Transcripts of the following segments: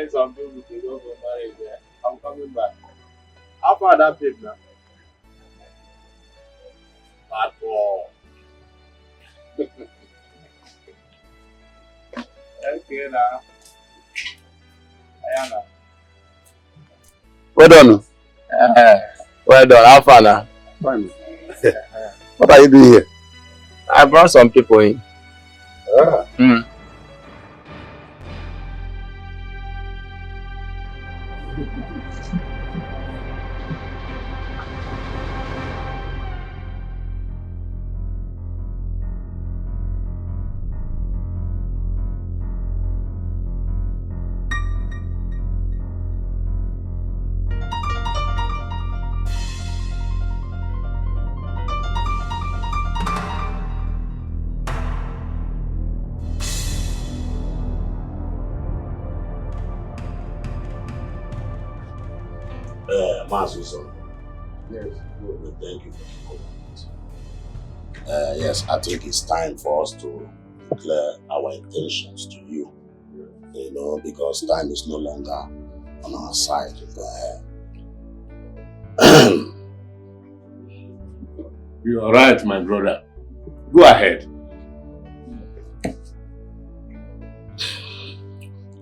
find some people to go for marriage there. I'm coming back. How far that paid now? Bad boy. Okay now. Ayana. Well done. Well done. How far now? Fine. What are you doing here? I brought some people in. Master, yes, thank you for the comment. Yes, I think it's time for us to declare our intentions to you. You know, because time is no longer on our side. You are right, my brother. Go ahead.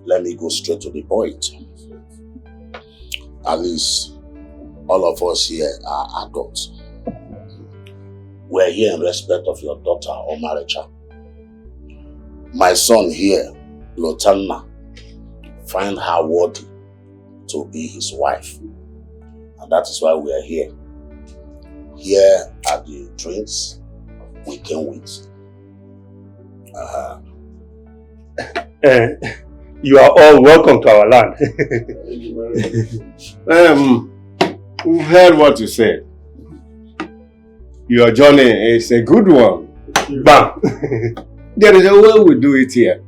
Let me go straight to the point. At least all of us here are adults. We're here in respect of your daughter or marriage. My son here, Lotanna, find her worthy to be his wife. And that is why we are here. Here are the drinks we came with. You are all welcome to our land. We've heard what you said. Your journey is a good one. Bam! There is a way we do it here.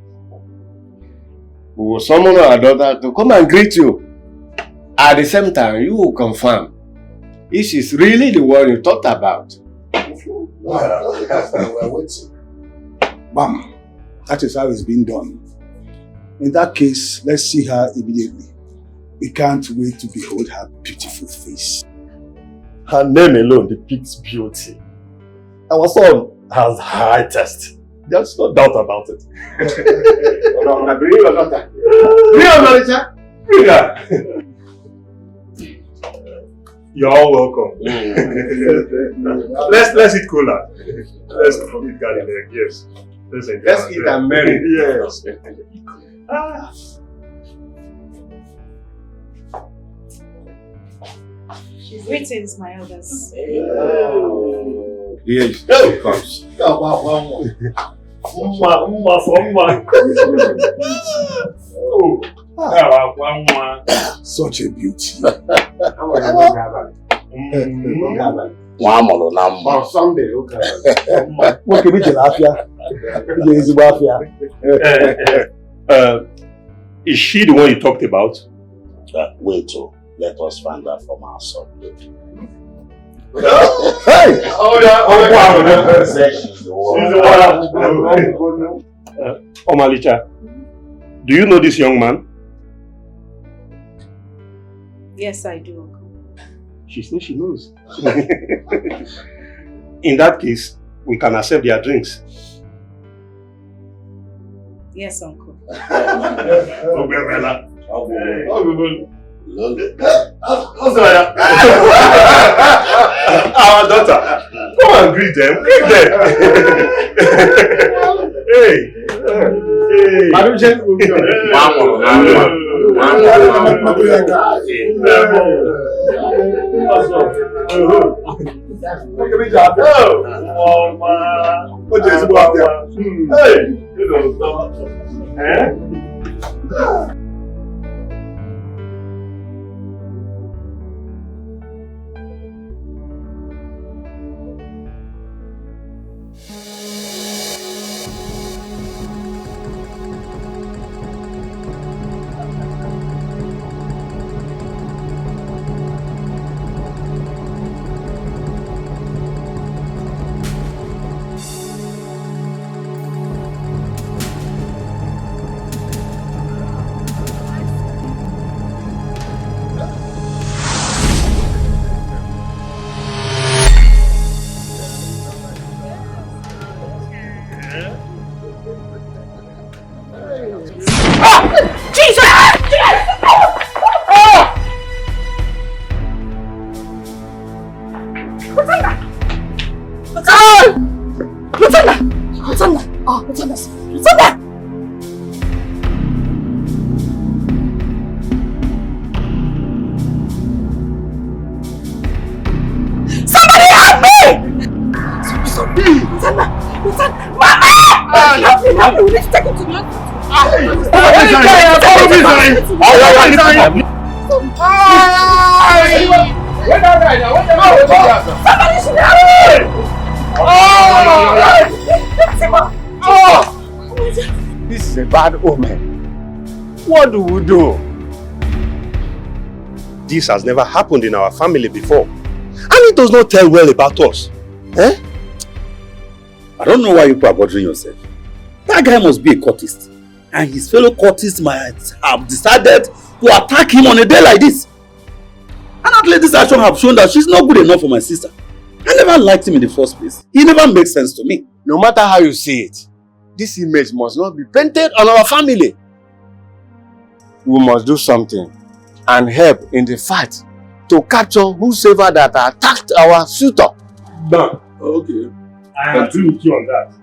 We will summon our daughter to come and greet you. At the same time, you will confirm if she's really the one you thought about. We're waiting. Bam! That is how it's been done. In that case, let's see her immediately. We can't wait to behold her beautiful face. Her name alone depicts beauty. Our son has high taste. There's no doubt about it. You're all welcome. let's eat cola. Let's eat garlic. Yes. Let's eat and marry. Yes. Greetings, my elders. Here she comes. Such a beauty. Someday, What can we do? Is she the one you talked about? Wait till let us find out from our son. Hey! Omalicha, do you know this young man? Yes, I do, Uncle. She says she knows. In that case, we can accept their drinks. Yes, Uncle. Our daughter, come and greet them. Greet them. Hey. This is a bad omen. What do we do? This has never happened in our family before. And it does not tell well about us. Eh? I don't know why you people are bothering yourself. That guy must be a cultist. And his fellow cultists might have decided to attack him on a day like this. And that lady's action have shown that she's not good enough for my sister. I never liked him in the first place. He never makes sense to me. No matter how you see it, this image must not be painted on our family. We must do something and help in the fight to capture whosoever that attacked our suitor. Done. Okay. I agree with you on that.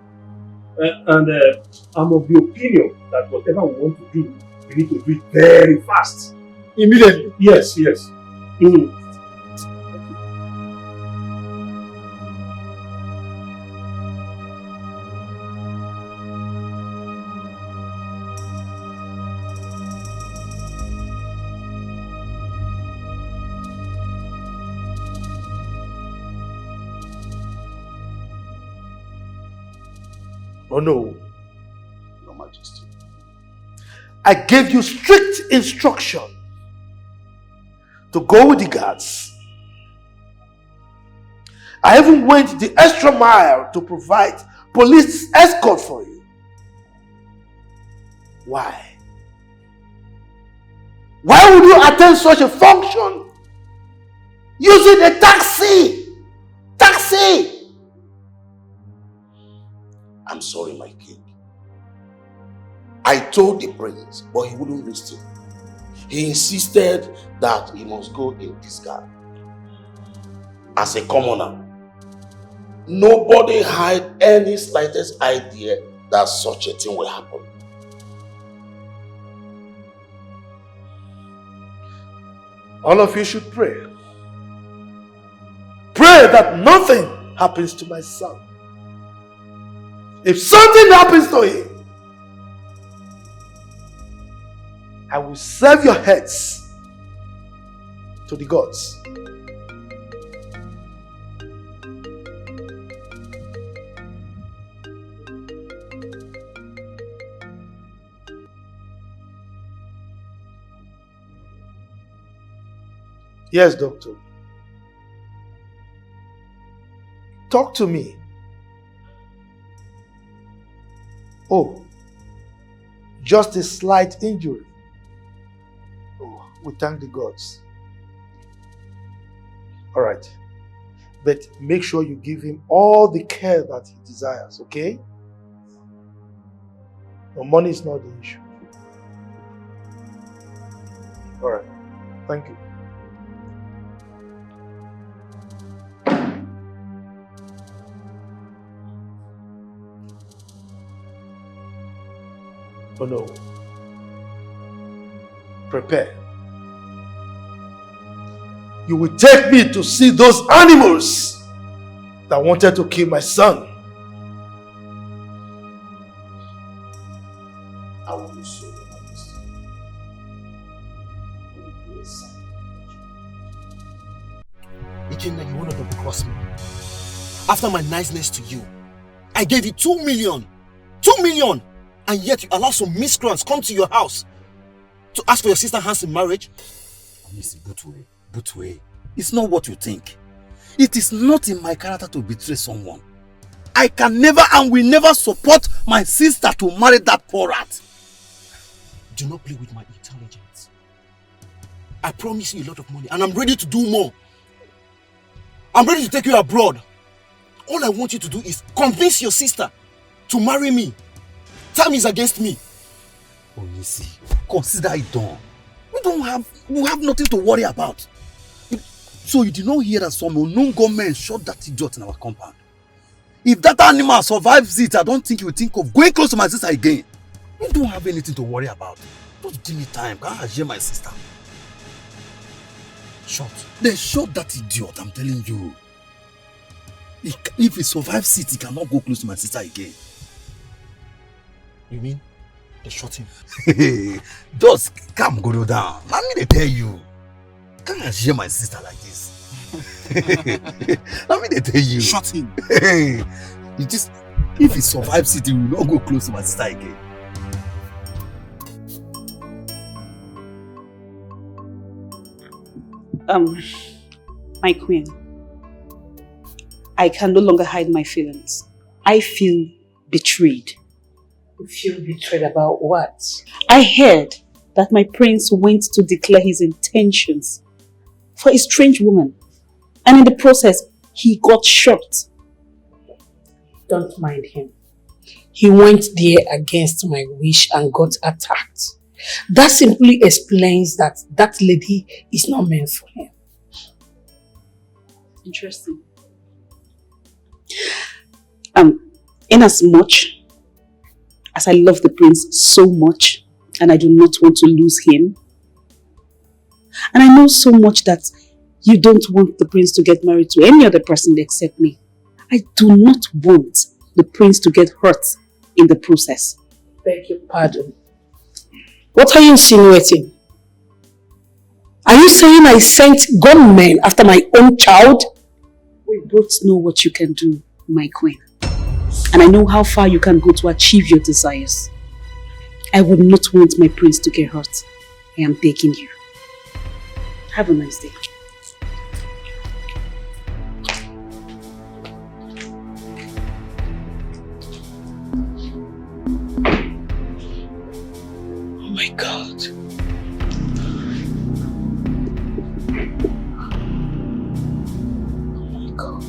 And I'm of the opinion that whatever we want to do, we need to do it very fast. Immediately? Yes, yes. Oh no. Your Majesty. I gave you strict instruction to go with the guards. I even went the extra mile to provide police escort for you. Why? Why would you attend such a function using a taxi? Taxi! I'm sorry, my king. I told the prince, but he wouldn't listen. He insisted that he must go in disguise. As a commoner, nobody had any slightest idea that such a thing will happen. All of you should pray. Pray that nothing happens to my son. If something happens to him, I will serve your heads to the gods. Yes, doctor. Talk to me. Oh, just a slight injury. Oh, we thank the gods. All right. But make sure you give him all the care that he desires, okay? No, money is not the issue. All right. Thank you. Oh no. Prepare. You will take me to see those animals that wanted to kill my son. I will do so, Your Majesty. Ikenna, you want to double-cross me? After my niceness to you, I gave you 2 million. 2 million! And yet you allow some miscreants come to your house to ask for your sister's hand in marriage? Listen, Butwe, it's not what you think. It is not in my character to betray someone. I can never and will never support my sister to marry that poor rat. Do not play with my intelligence. I promise you a lot of money and I'm ready to do more. I'm ready to take you abroad. All I want you to do is convince your sister to marry me. Time is against me. Onisi, consider it done. We have nothing to worry about. So you did not hear that some unknown gunmen shot that idiot in our compound? If that animal survives it, I don't think you will think of going close to my sister again. You don't have anything to worry about. Just give me time. Can I hear my sister? Shot. They shot that idiot, I'm telling you. If he survives it, he cannot go close to my sister again. You mean They shot him. Just calm, go down. Let me they tell you. Can't I share my sister like this? Let me they tell you. Shot him. It just, if he survives it, he will not go close to my sister again. My queen, I can no longer hide my feelings. I feel betrayed. You feel betrayed about what? I heard that my prince went to declare his intentions for a strange woman. And in the process, he got shot. Don't mind him. He went there against my wish and got attacked. That simply explains that that lady is not meant for him. Interesting. In as much as I love the prince so much and I do not want to lose him, and I know so much that you don't want the prince to get married to any other person except me, I do not want the prince to get hurt in the process. Beg your pardon. What are you insinuating? Are you saying I sent gunmen after my own child? We both know what you can do, my queen. And I know how far you can go to achieve your desires. I would not want my prince to get hurt. I am begging you. Have a nice day. Oh my God. Oh my God.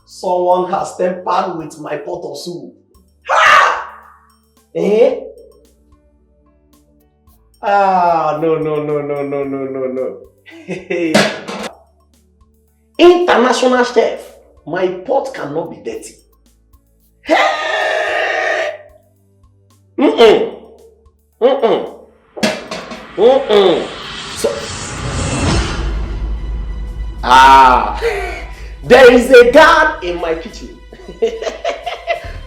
Someone has tempered with my pot of soup. Ha! Eh? No. Hey. International chef, my pot cannot be dirty. Hey! So, there is a guard in my kitchen.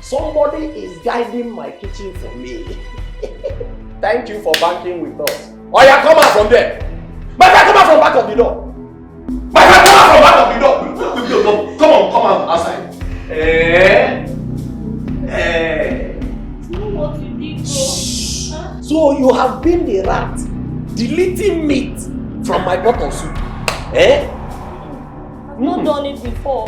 Somebody is guiding my kitchen for me. Thank you for banking with us. Oh yeah, come out from there. My friend, come out from back of the door. My friend, come out from back of the door. Come on, outside. What you did, huh? So you have been the rat, deleting meat from my pot of soup. I've not done it before.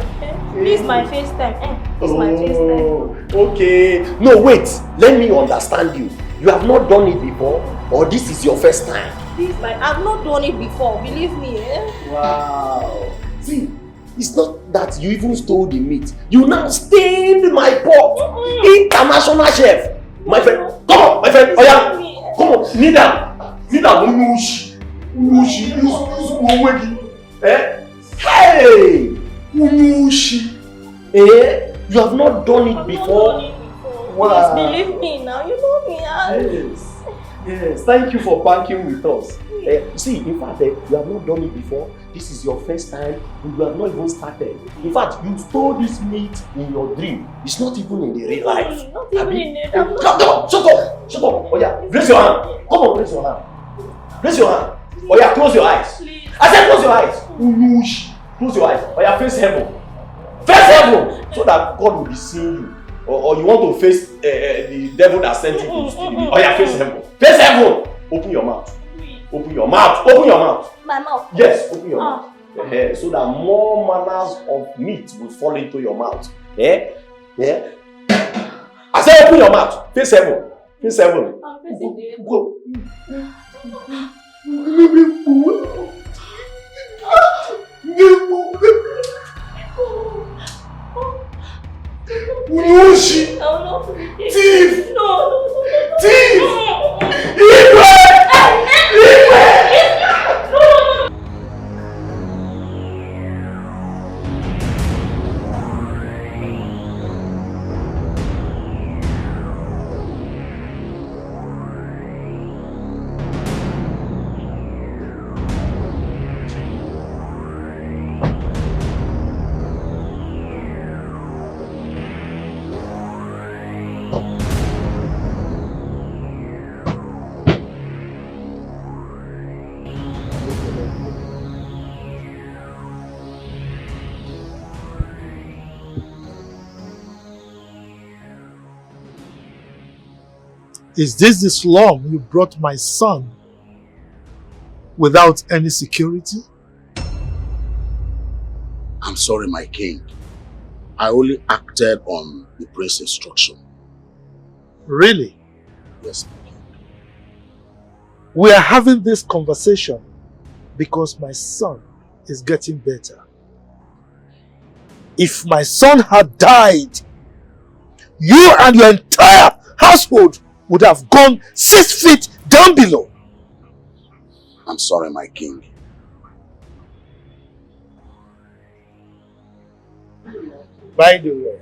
This is my first time. This is my first time. Okay. No, wait. Let me understand you. You have not done it before, or this is your first time? I've not done it before. Believe me. Wow. See, it's not that you even stole the meat. You now stained my pot. International chef. My friend, come on, my friend. Oh yeah. Come on, kneel down. Kneel down. Hey! You have not done it before? Wow. Please believe me now, you know me. Yes, thank you for banking with us. See, in fact, you have not done it before. This is your first time, and you have not even started. In fact, you stole this meat in your dream. It's not even in the real life. Not even in the Come on, shut up. Oh yeah, raise your hand. Come on, raise your hand. Raise your hand. Oh yeah, close your eyes. Please. I said close your eyes. Close your eyes. Oh yeah, face heaven. Face heaven, so that God will be seeing you. Or you want to face the devil that sent you to steal it. Oh yeah, face heaven. Face heaven. Open your mouth. Open your mouth. Open your mouth. My mouth? Yes, open your mouth. So that more manners of meat will fall into your mouth. Yeah? I said open your mouth. Face heaven. Face heaven. I'm facing the Go. Unushi. Is this the slum you brought my son without any security? I'm sorry, my king. I only acted on the prince's instruction. Really? Yes, my king. We are having this conversation because my son is getting better. If my son had died, you and your entire household would have gone 6 feet down below. I'm sorry, my king. By the way,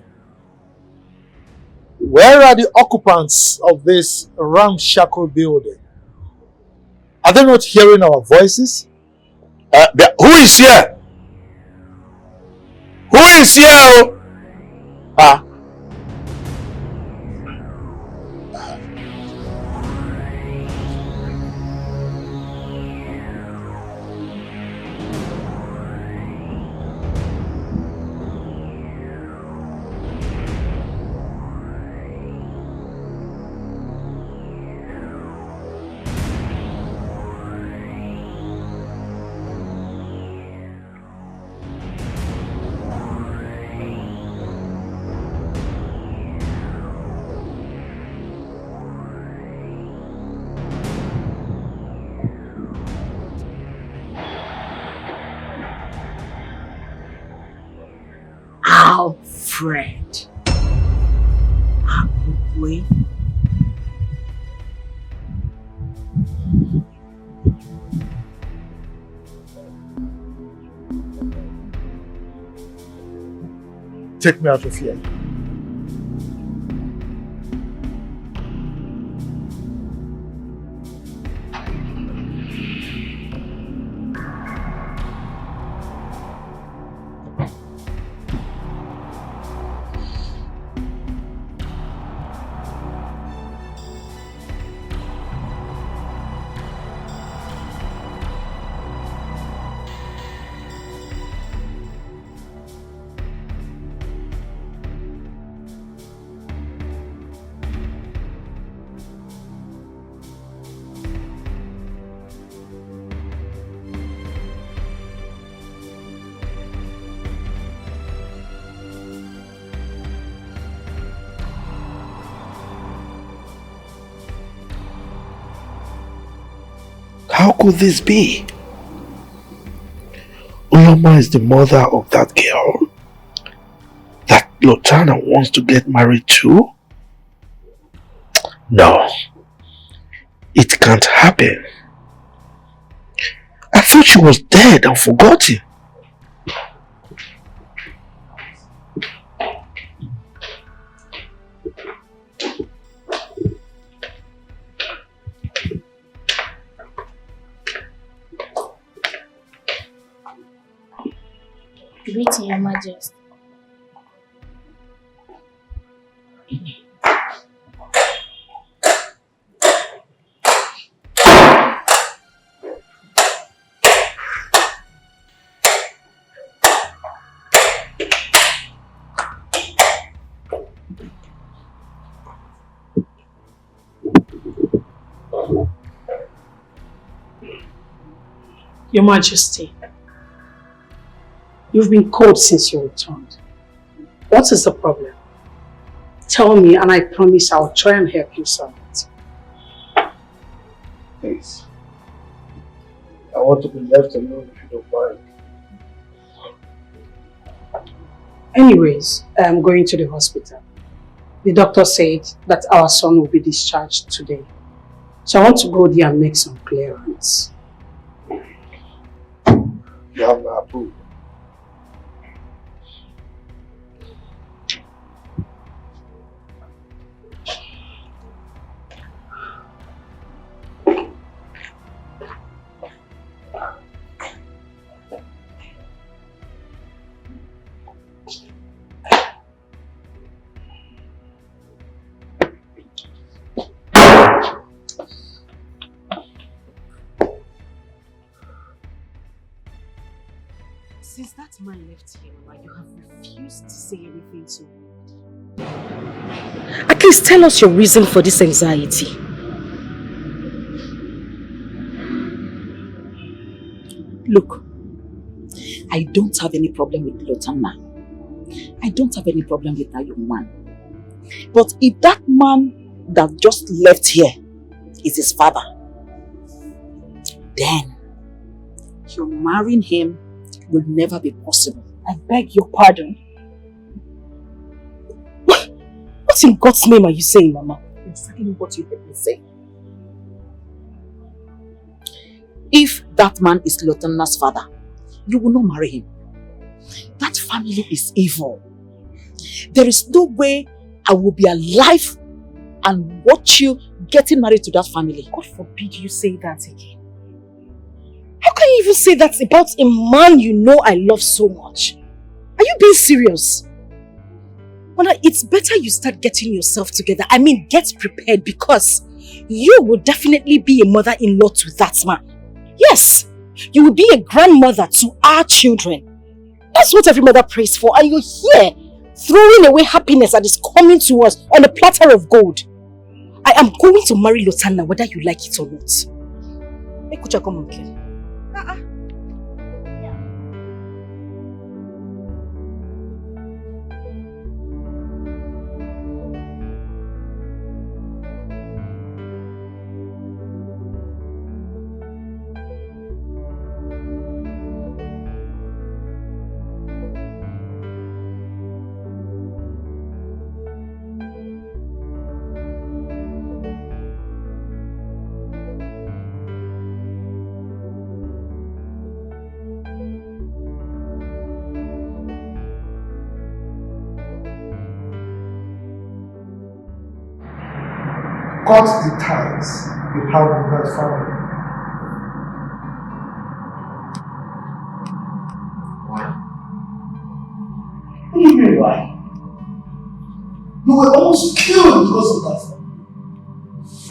where are the occupants of this ramshackle building? Are they not hearing our voices? Who is here? Who is here? Alfred. Wait. Take me out of here. How could this be? Uloma is the mother of that girl that Lotana wants to get married to? No, it can't happen. I thought she was dead and forgotten. Greeting, Your Majesty. Your Majesty, you've been cold since you returned. What is the problem? Tell me and I promise I'll try and help you solve it. Please. I want to be left alone if you don't mind. Anyways, I'm going to the hospital. The doctor said that our son will be discharged today. So I want to go there and make some clearance. You have my approval. Since that man left here, Mama, you have refused to say anything to me. At least tell us your reason for this anxiety. Look, I don't have any problem with Lotanna. I don't have any problem with that young man. But if that man that just left here is his father, then your marrying him will never be possible. I beg your pardon. What in God's name are you saying, Mama? Exactly what you heard me say. If that man is Lotanna's father, you will not marry him. That family is evil. There is no way I will be alive and watch you getting married to that family. God forbid you say that again. How can you even say that about a man you know I love so much? Are you being serious? Mother, it's better you start getting yourself together. I mean, get prepared, because you will definitely be a mother-in-law to that man. Yes, you will be a grandmother to our children. That's what every mother prays for. And you're here throwing away happiness that is coming to us on a platter of gold. I am going to marry Lotanna whether you like it or not. Hey, Kucha, come on, okay? Cut the ties you have with that family. Why? What do you mean why? You were almost killed because of that family.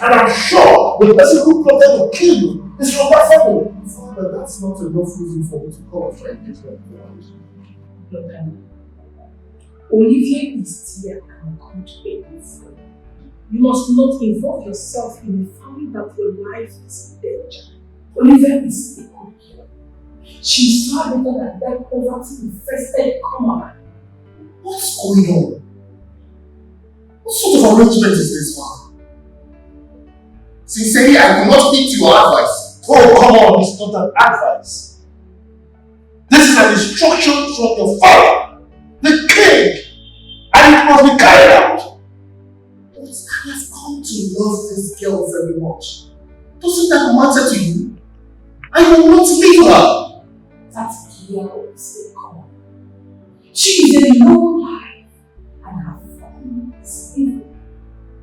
And I'm sure the person who plotted to kill you is from that family. Father, that's not enough reason for me to call a friend into that. Look, Olivia is dear and good enough. You must not involve yourself in a family that your life is in danger. Olivia is a good girl. She's far better than that poverty-infested commoner. What's going on? What sort of arrangement is this, Father? Sincerely, I do not heed your advice. Oh, come on, it's not an advice. This is an instruction from your father, the king, and it must be carried out. But I have come to love this girl very much. Doesn't that matter to you? I will not leave her. That girl is a commoner. She is a low life, and her family is evil.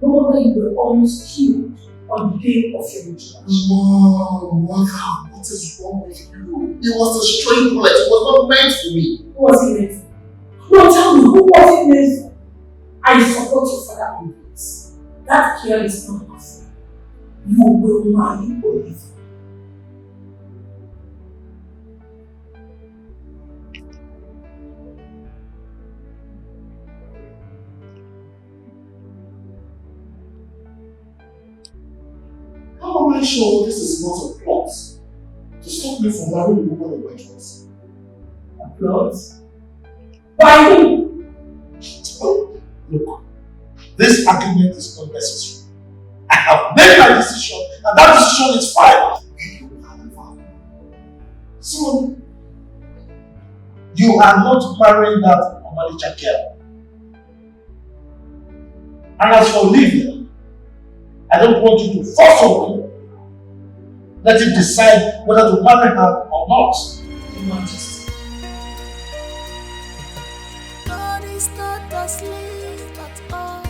No wonder you were almost killed on the day of your introduction. Mom, what is wrong with you? It was a stray bullet. It was not meant for me. Who was it meant for? No, tell me, who was it meant for? I support your father on this. That girl is not good. You will marry Olivia. How am I sure this is not a plot to stop me from marrying a woman of my choice? A plot? By who? Oh, look, this argument is not necessary. I have made my decision, and that decision is final. So, you are not marrying that Alichi girl. And as for Olivia, I don't want you to force her. Let him decide whether to marry her or not. Your Majesty. God is not asleep at all.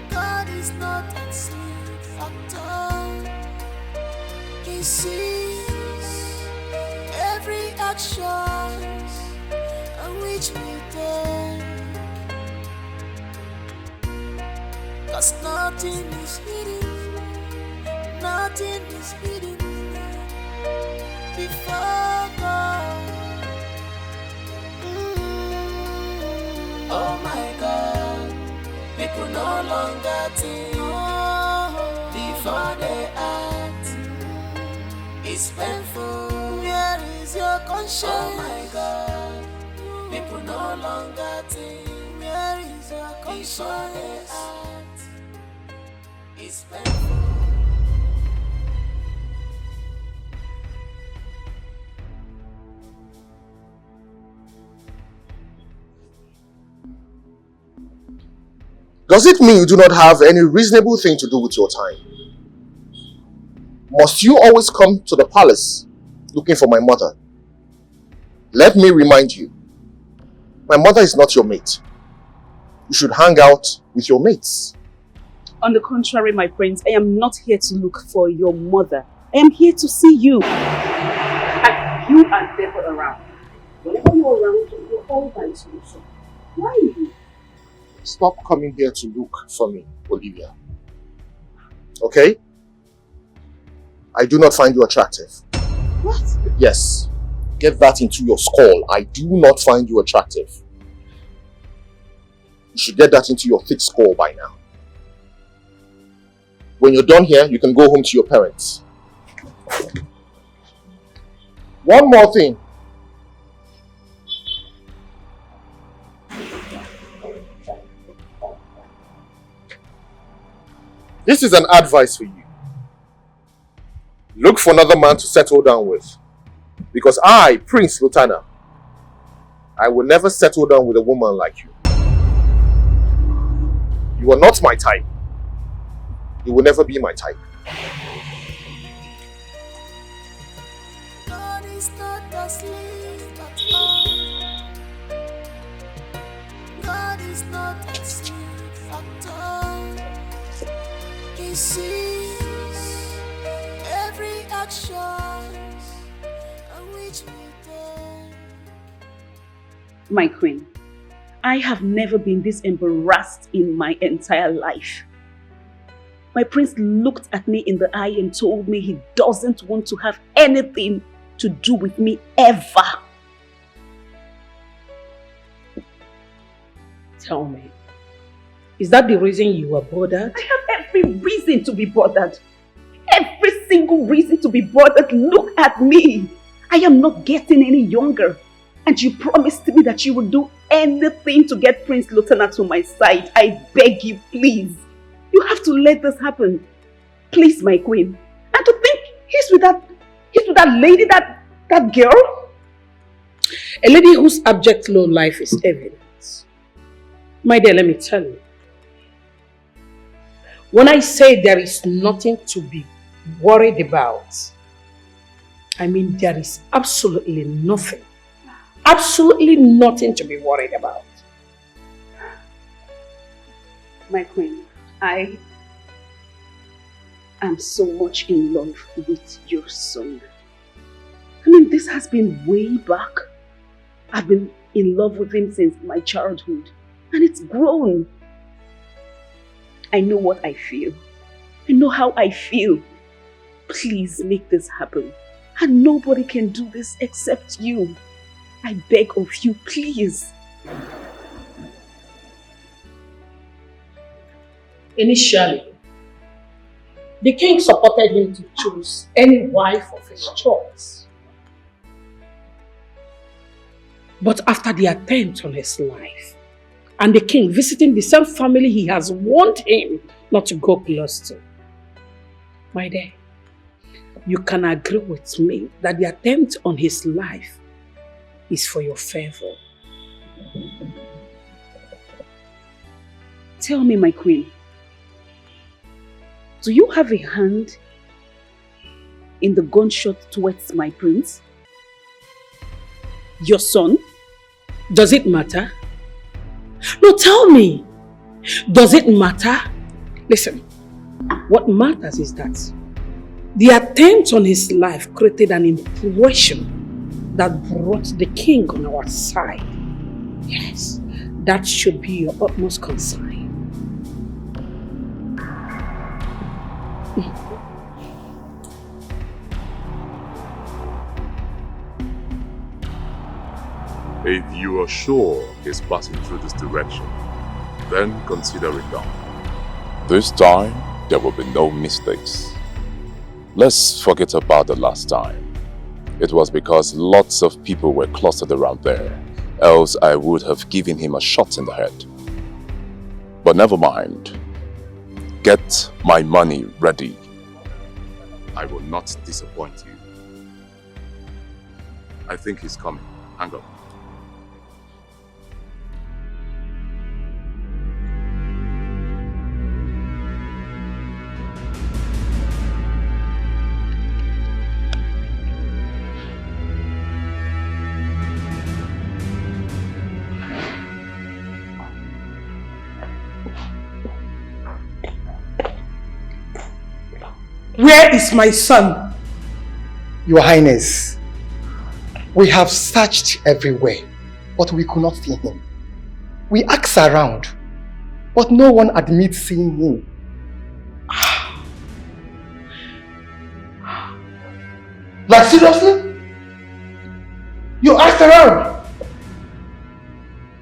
God is not asleep at all. He sees every action on which we take. 'Cause nothing is hidden, nothing is hidden before God. Oh my God, people no longer think. Oh. before they act. It's painful. Where is your conscience? Oh my God, people no longer think. Where is your conscience? Before they act. It's painful. Does it mean you do not have any reasonable thing to do with your time? Must you always come to the palace looking for my mother? Let me remind you, my mother is not your mate. You should hang out with your mates. On the contrary, my prince, I am not here to look for your mother. I am here to see you. And you are never around. Whenever you're around, you're all by yourself. Why are you? Stop coming here to look for me, Olivia. Okay? I do not find you attractive. What? Yes. Get that into your skull. I do not find you attractive. You should get that into your thick skull by now. When you're done here, you can go home to your parents. One more thing. This is an advice for you. Look for another man to settle down with. Because I, Prince Lutana, I will never settle down with a woman like you. You are not my type. You will never be my type. God is not asleep at all. God is not asleep at all. He sees every action on which we take. My queen, I have never been this embarrassed in my entire life. My prince looked at me in the eye and told me he doesn't want to have anything to do with me ever. Tell me, is that the reason you were bothered? I have every reason to be bothered. Every single reason to be bothered. Look at me. I am not getting any younger. And you promised me that you would do anything to get Prince Lutana to my side. I beg you, please. You have to let this happen. Please, my queen. And to think he's with that lady, that girl. A lady whose abject low life is evident. My dear, let me tell you. When I say there is nothing to be worried about, I mean there is absolutely nothing. Absolutely nothing to be worried about. My queen, I am so much in love with your son. I mean, this has been way back. I've been in love with him since my childhood. And it's grown. I know what I feel. I know how I feel. Please make this happen. And nobody can do this except you. I beg of you, please. Initially, the king supported him to choose any wife of his choice. But after the attempt on his life, and the king visiting the same family he has warned him not to go close to, my dear, you can agree with me that the attempt on his life is for your favor. Tell me, my queen, do you have a hand in the gunshot towards my prince? Your son? Does it matter? No, tell me. Does it matter? Listen, what matters is that the attempt on his life created an impression that brought the king on our side. Yes, that should be your utmost concern. If you are sure he's passing through this direction, then consider it done. This time, there will be no mistakes. Let's forget about the last time. It was because lots of people were clustered around there, else I would have given him a shot in the head. But never mind. Get my money ready. I will not disappoint you. I think he's coming. Hang up. Where is my son? Your Highness, we have searched everywhere, but we could not see him. We asked around, but no one admits seeing him. Like seriously? You asked around?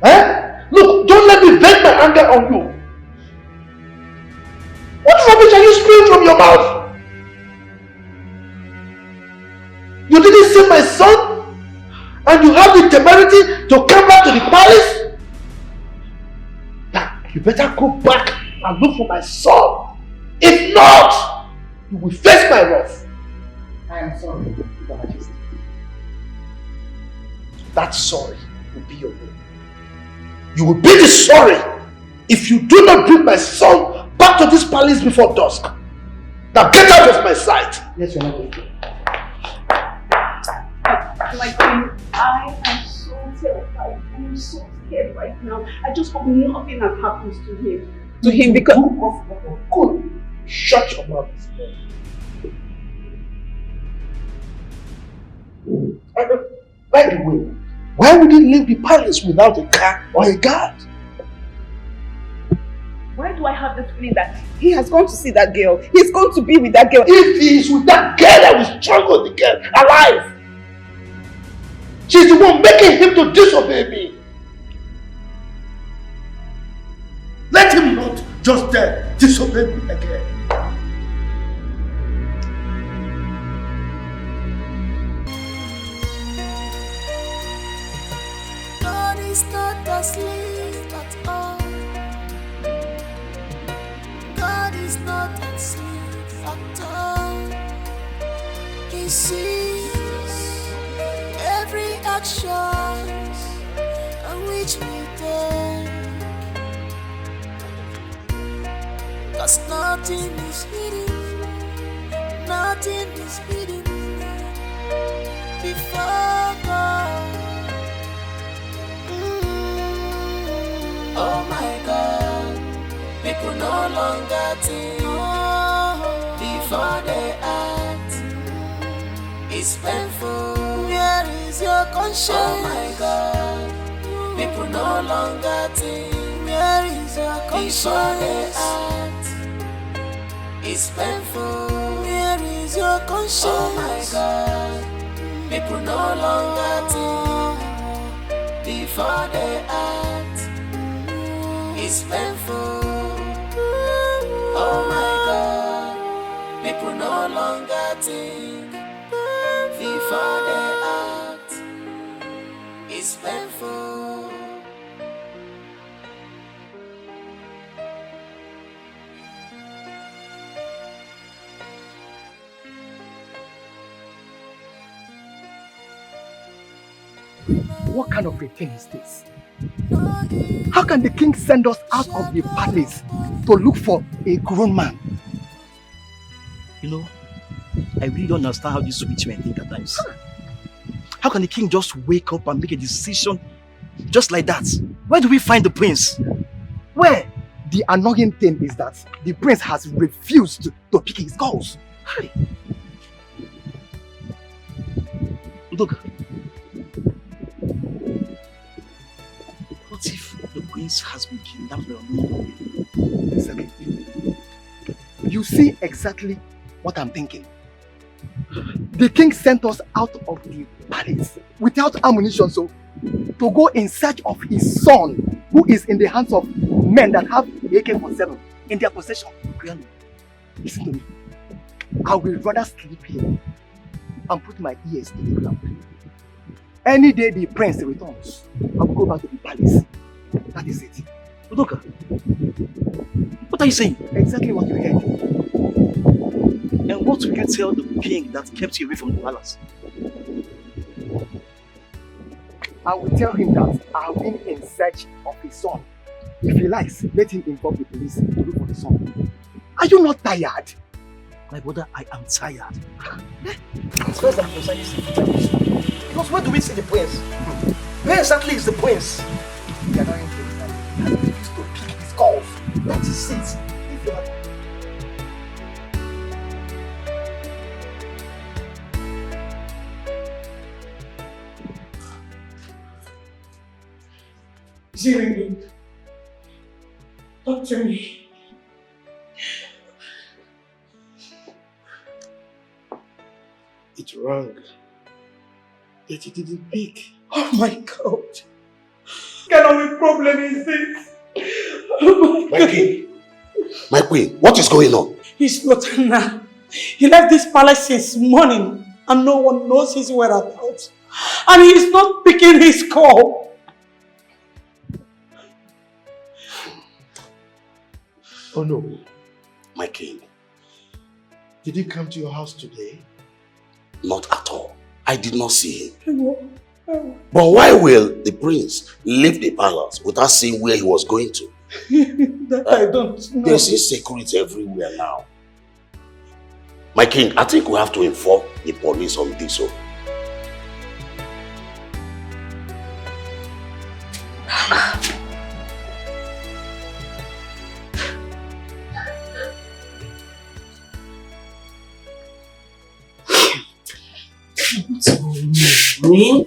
Eh? Look, don't let me vent my anger on you. What rubbish are you spewing from your mouth? You didn't see my son? And you have the temerity to come back to the palace? Now, you better go back and look for my son. If not, you will face my wrath. I am sorry, Your Majesty. That sorry will be your will. You will be the sorry if you do not bring my son back to this palace before dusk. Now get out of my sight. Yes, Your Majesty. My queen, I am so terrified. I am so scared right now. I just hope nothing has happens to him. To him because... Good. Shut your mouth. By the way, why would he leave the palace without a car or a guard? Why do I have the feeling that he has gone to see that girl? He's going to be with that girl. If he is with that girl, I will strangle the girl alive. She's the one making him to disobey me. Let him not just disobey me again. God is not asleep at all. God is not asleep at all. He sees every action on which we take. 'Cause nothing is hidden, nothing is hidden before God. Oh my God, people no longer think before they act. It's painful. Where is your conscience? Oh my God, people no longer think. Where is your conscience? Before they act. It's painful. Where is your conscience? Oh my God, people no longer think before they act. It's painful. Oh my God, people no longer think before they act. It's painful. What kind of a thing is this? How can the king send us out of the palace to look for a grown man? You know, I really don't understand how these rich men think at times. How can the king just wake up and make a decision just like that? Where do we find the prince? Where? The annoying thing is that the prince has refused to pick his calls. Hey. Look. What if the prince has been kidnapped by Exactly. You see exactly what I'm thinking. The king sent us out of the palace without ammunition, so to go in search of his son, who is in the hands of men that have AK-47 in their possession. Listen to me. I will rather sleep here and put my ears to the ground. Any day the prince returns, I will go back to the palace. That is it. Udoka, what are you saying? Exactly what you heard. And what will you tell the king that kept you away from the palace? I will tell him that I have been in search of his son. If he likes, let him inform the police to look for the son. Are you not tired? My brother, I am tired. As far as I'm concerned, because where do we see the prince? Where exactly is the prince? You are not interested. I refuse to pick his calls. That is it. If you are... Is he ringing? Talk to me. It rang, yet he didn't pick. Oh my God. What kind of a problem is this? Oh my king, my queen, what is going on? He's not now. He left this palace since morning and no one knows his whereabouts. And he's not picking his call. Oh no. My king. Did he come to your house today? Not at all. I did not see him. But why will the prince leave the palace without saying where he was going to? That I don't know. There's security everywhere now. My king, I think we have to inform the police on this. What's going on?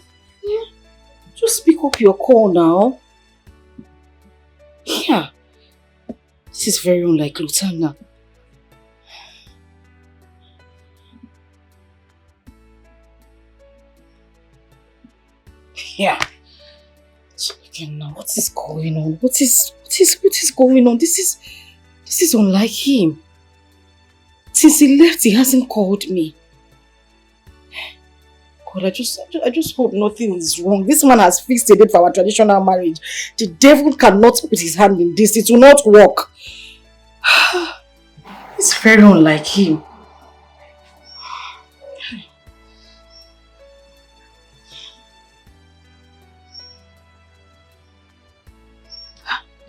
Just pick up your call now. Yeah. This is very unlike Lutana. Yeah. Again now, what is going on? What is going on? This is unlike him. Since he left, he hasn't called me. God, I just hope nothing is wrong. This man has fixed a date for our traditional marriage. The devil cannot put his hand in this. It will not work. It's very unlike him.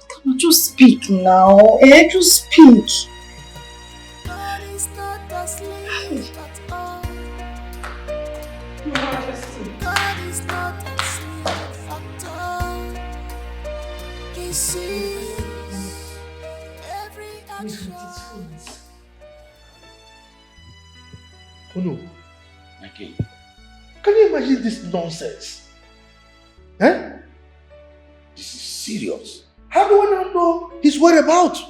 Come on, just speak now. Just speak. God is not asleep at all. God is not asleep at all. He sees every action. Oh no. My king. Can you imagine this nonsense? Eh? This is serious. How do I not know his whereabouts?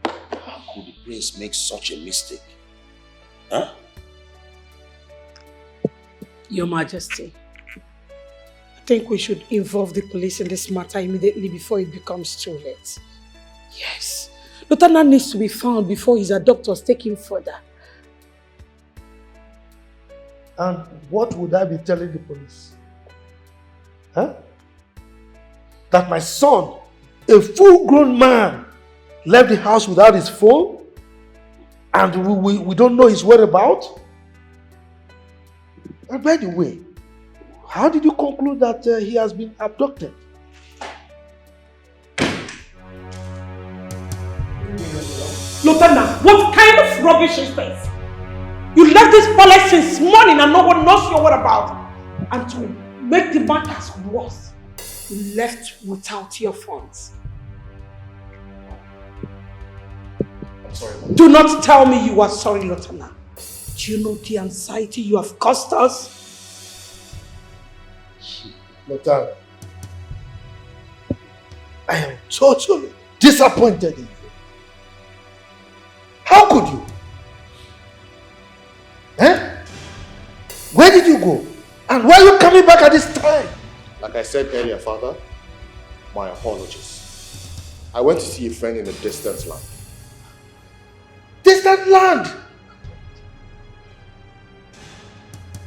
How could the prince make such a mistake? Huh? Your Majesty, I think we should involve the police in this matter immediately before it becomes too late. Yes. Lutana needs to be found before his doctors take him further. And what would I be telling the police? Huh? That my son, a full-grown man, left the house without his phone? And we don't know his whereabouts? And by the way, how did you conclude that he has been abducted? Lutana, what kind of rubbish is this? You left this palace since morning and no one knows your whereabouts. And to make the matters worse, you left without your funds. I'm sorry. Do not tell me you are sorry, Lutana. Do you know the anxiety you have caused us? Lutana, I am totally disappointed in you. How could you? Eh? Where did you go? And why are you coming back at this time? Like I said earlier, Father, my apologies. I went to see a friend in a distant land. Distant land?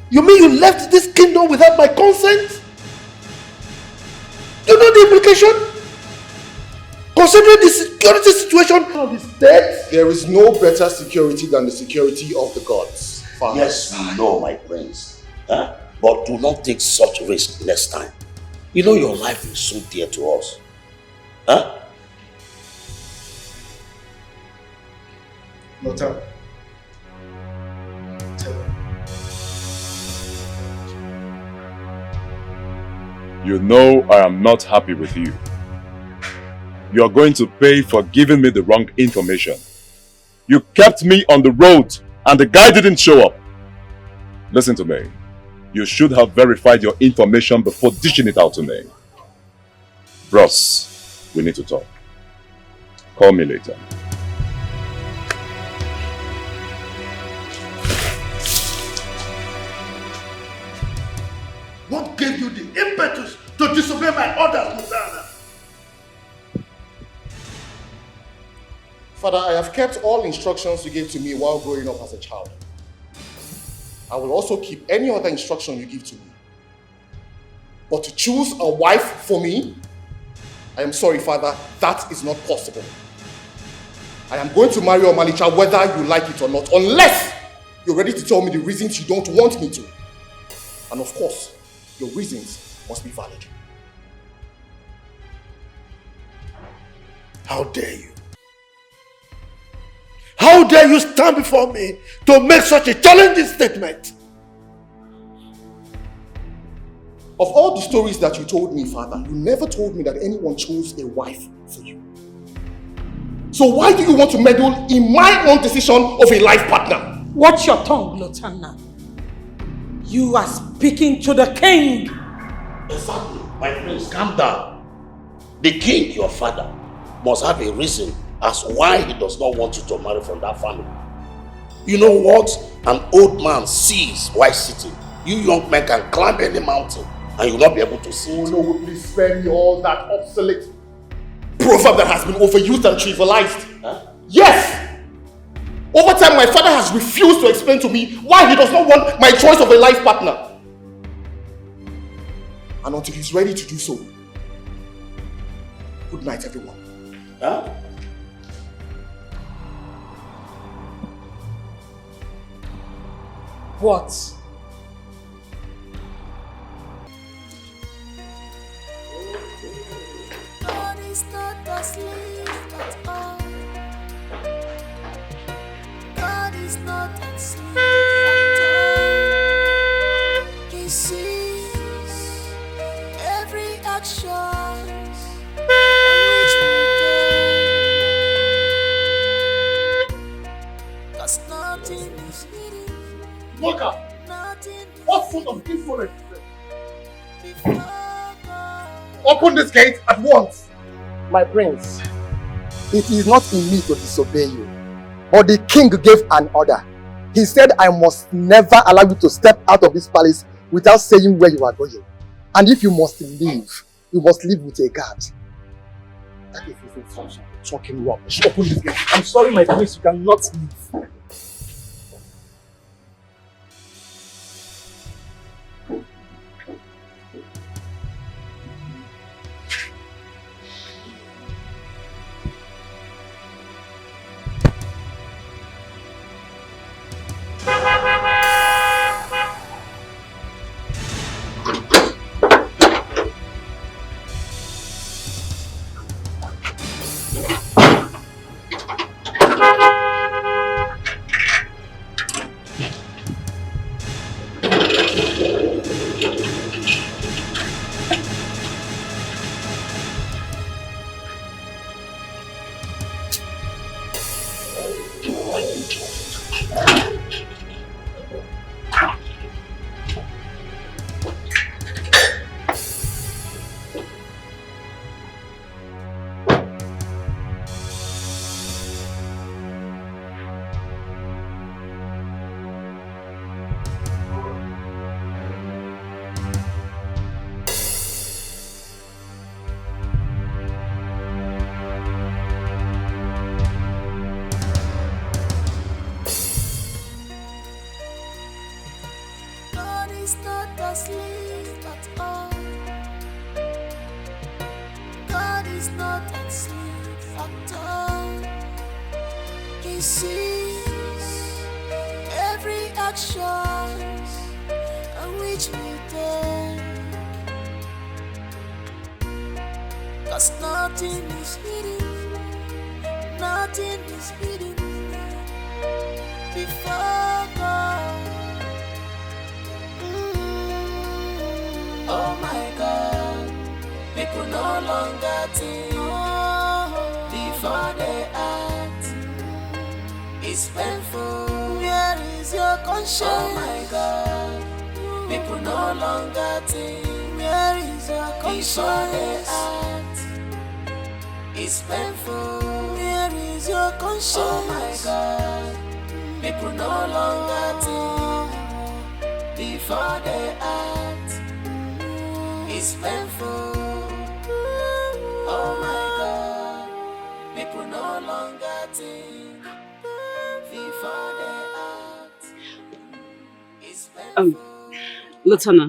You mean you left this kingdom without my consent? You know the implication? Considering the security situation of the state? There is no better security than the security of the gods, Father. Yes, we know, my prince. Huh? But do not take such risk next time. You know your life is so dear to us. Huh? Nota. Tell her. You know I am not happy with you. You are going to pay for giving me the wrong information. You kept me on the road and the guy didn't show up. Listen to me. You should have verified your information before dishing it out to me. Bros, we need to talk. Call me later. What gave you the impetus to disobey my orders, Mutana? Father, I have kept all instructions you gave to me while growing up as a child. I will also keep any other instruction you give to me. But to choose a wife for me, I am sorry, Father, that is not possible. I am going to marry Omalicha whether you like it or not, unless you're ready to tell me the reasons you don't want me to. And of course, your reasons must be valid. How dare you? How dare you stand before me to make such a challenging statement? Of all the stories that you told me, Father, you never told me that anyone chose a wife for you. So why do you want to meddle in my own decision of a life partner? Watch your tongue, Lotana. You are speaking to the king. Exactly. My prince, calm down. The king, your father, must have a reason as why he does not want you to marry from that family. You know what an old man sees while sitting? You young men can climb any mountain and you will not be able to see it. Oh no, please spare me all that obsolete proverb that has been overused and trivialized. Huh? Yes! Over time, my father has refused to explain to me why he does not want my choice of a life partner. And until he's ready to do so, good night, everyone. Huh? What? God is not asleep at all. God is not asleep at all. He sees every action which we do. 'Cause nothing is hidden. Look up! What sort of insolence is this? Open this gate at once! My prince, it is not in me to disobey you, but the king gave an order. He said I must never allow you to step out of this palace without saying where you are going. And if you must leave, you must leave with a guard. That is his instruction. Talking rubbish. Open this gate. I'm sorry, my prince, you cannot leave. is not asleep at all. He sees every action on which we take. 'Cause nothing is hidden, nothing is hidden before God. Oh my God, people no longer think before they act. It's painful. Where is your conscience? Oh my God, people no longer think. Where is your conscience? Before they act. It's painful. Where is your conscience? Oh my God, people no longer think before they act. It's painful. Oh my God, people no longer think before they act. It's painful. Lutana,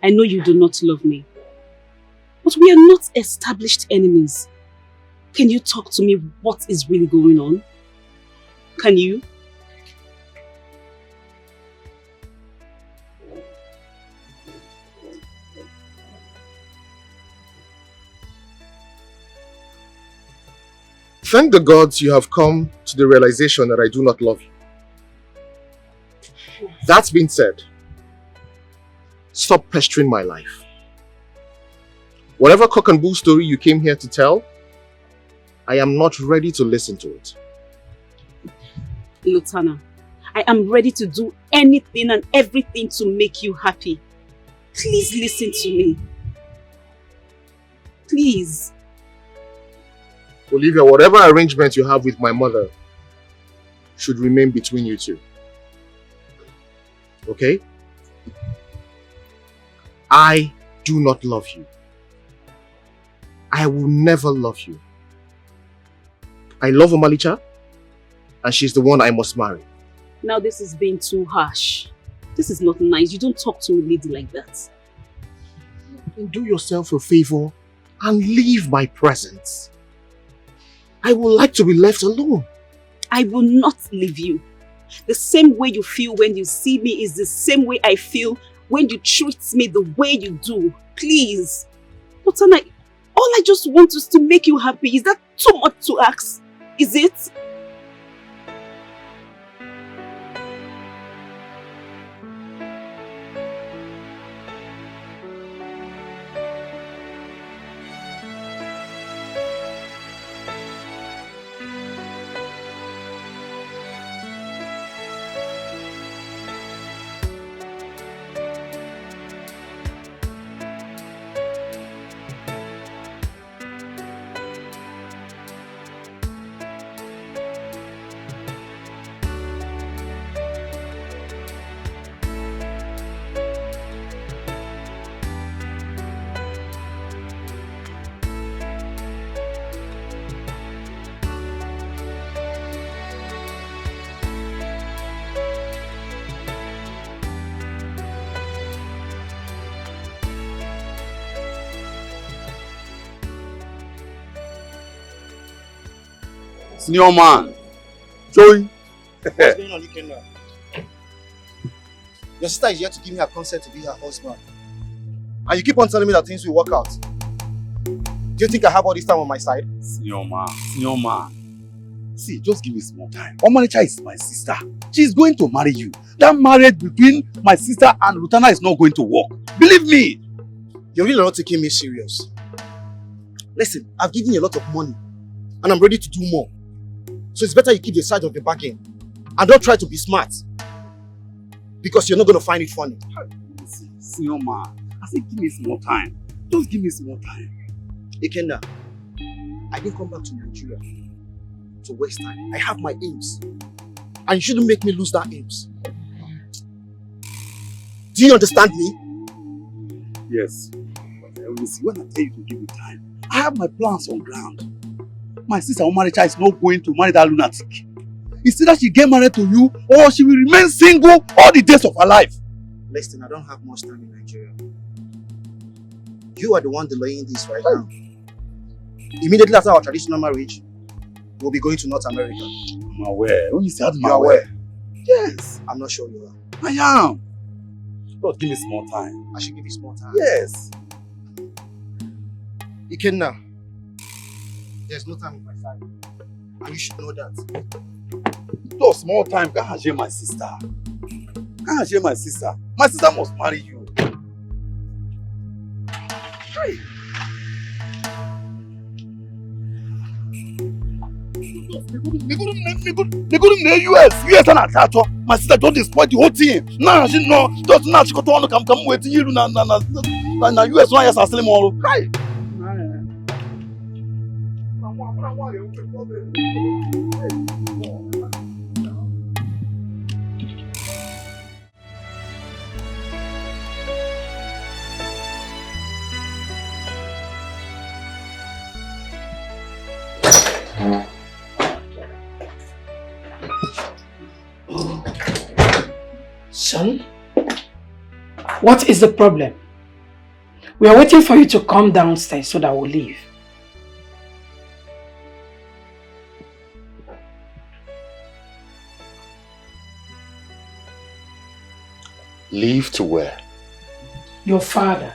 I know you do not love me, but we are not established enemies. Can you talk to me what is really going on? Can you? Thank the gods you have come to the realization that I do not love you. That being said, stop pestering my life. Whatever cock and bull story you came here to tell, I am not ready to listen to it. Lutana, I am ready to do anything and everything to make you happy. Please listen to me. Please. Olivia, whatever arrangement you have with my mother should remain between you two. Okay? I do not love you. I will never love you. I love Omalicha, and she's the one I must marry. Now this is being too harsh. This is not nice. You don't talk to a lady like that. Do yourself a favor and leave my presence. I would like to be left alone. I will not leave you. The same way you feel when you see me is the same way I feel when you treat me the way you do. Please. But all I just want is to make you happy. Is that too much to ask? Is it? Senior man. Joey. What's going on, Ikenna? Your sister is here to give me her consent to be her husband. And you keep on telling me that things will work out. Do you think I have all this time on my side? Senior man. See, just give me some more time. Omalicha is my sister. She's going to marry you. That marriage between my sister and Rutana is not going to work. Believe me. You're really not taking me serious. Listen, I've given you a lot of money. And I'm ready to do more. So it's better you keep the side of the bargain. And don't try to be smart. Because you're not going to find it funny. Senior man, I said give me some more time. Just give me some more time. Ikenna, I didn't come back to Nigeria to waste time. I have my aims. And you shouldn't make me lose that aims. Do you understand me? Yes. But I will see when I tell you to give me time. I have my plans on ground. My sister Omalicha is not going to marry that lunatic. It's either she get married to you or she will remain single all the days of her life. Listen, I don't have much time in Nigeria. You are the one delaying this right now. Immediately after our traditional marriage, we'll be going to North America. I'm aware. When you say You are aware? Yes. I'm not sure you are. I am. But give me small time. I should give you small time. Yes. Ikenna, there's no time with my side. And you should know that. Just small time. Can't share my sister. Can't share my sister. My sister must marry you. Hey. They go to the US and Atato. My sister don't destroy the whole thing. Now she know. Just now she got to come wait you na US one years asile more. Right. Son, what is the problem? We are waiting for you to come downstairs so that we'll leave. Leave to where? Your father.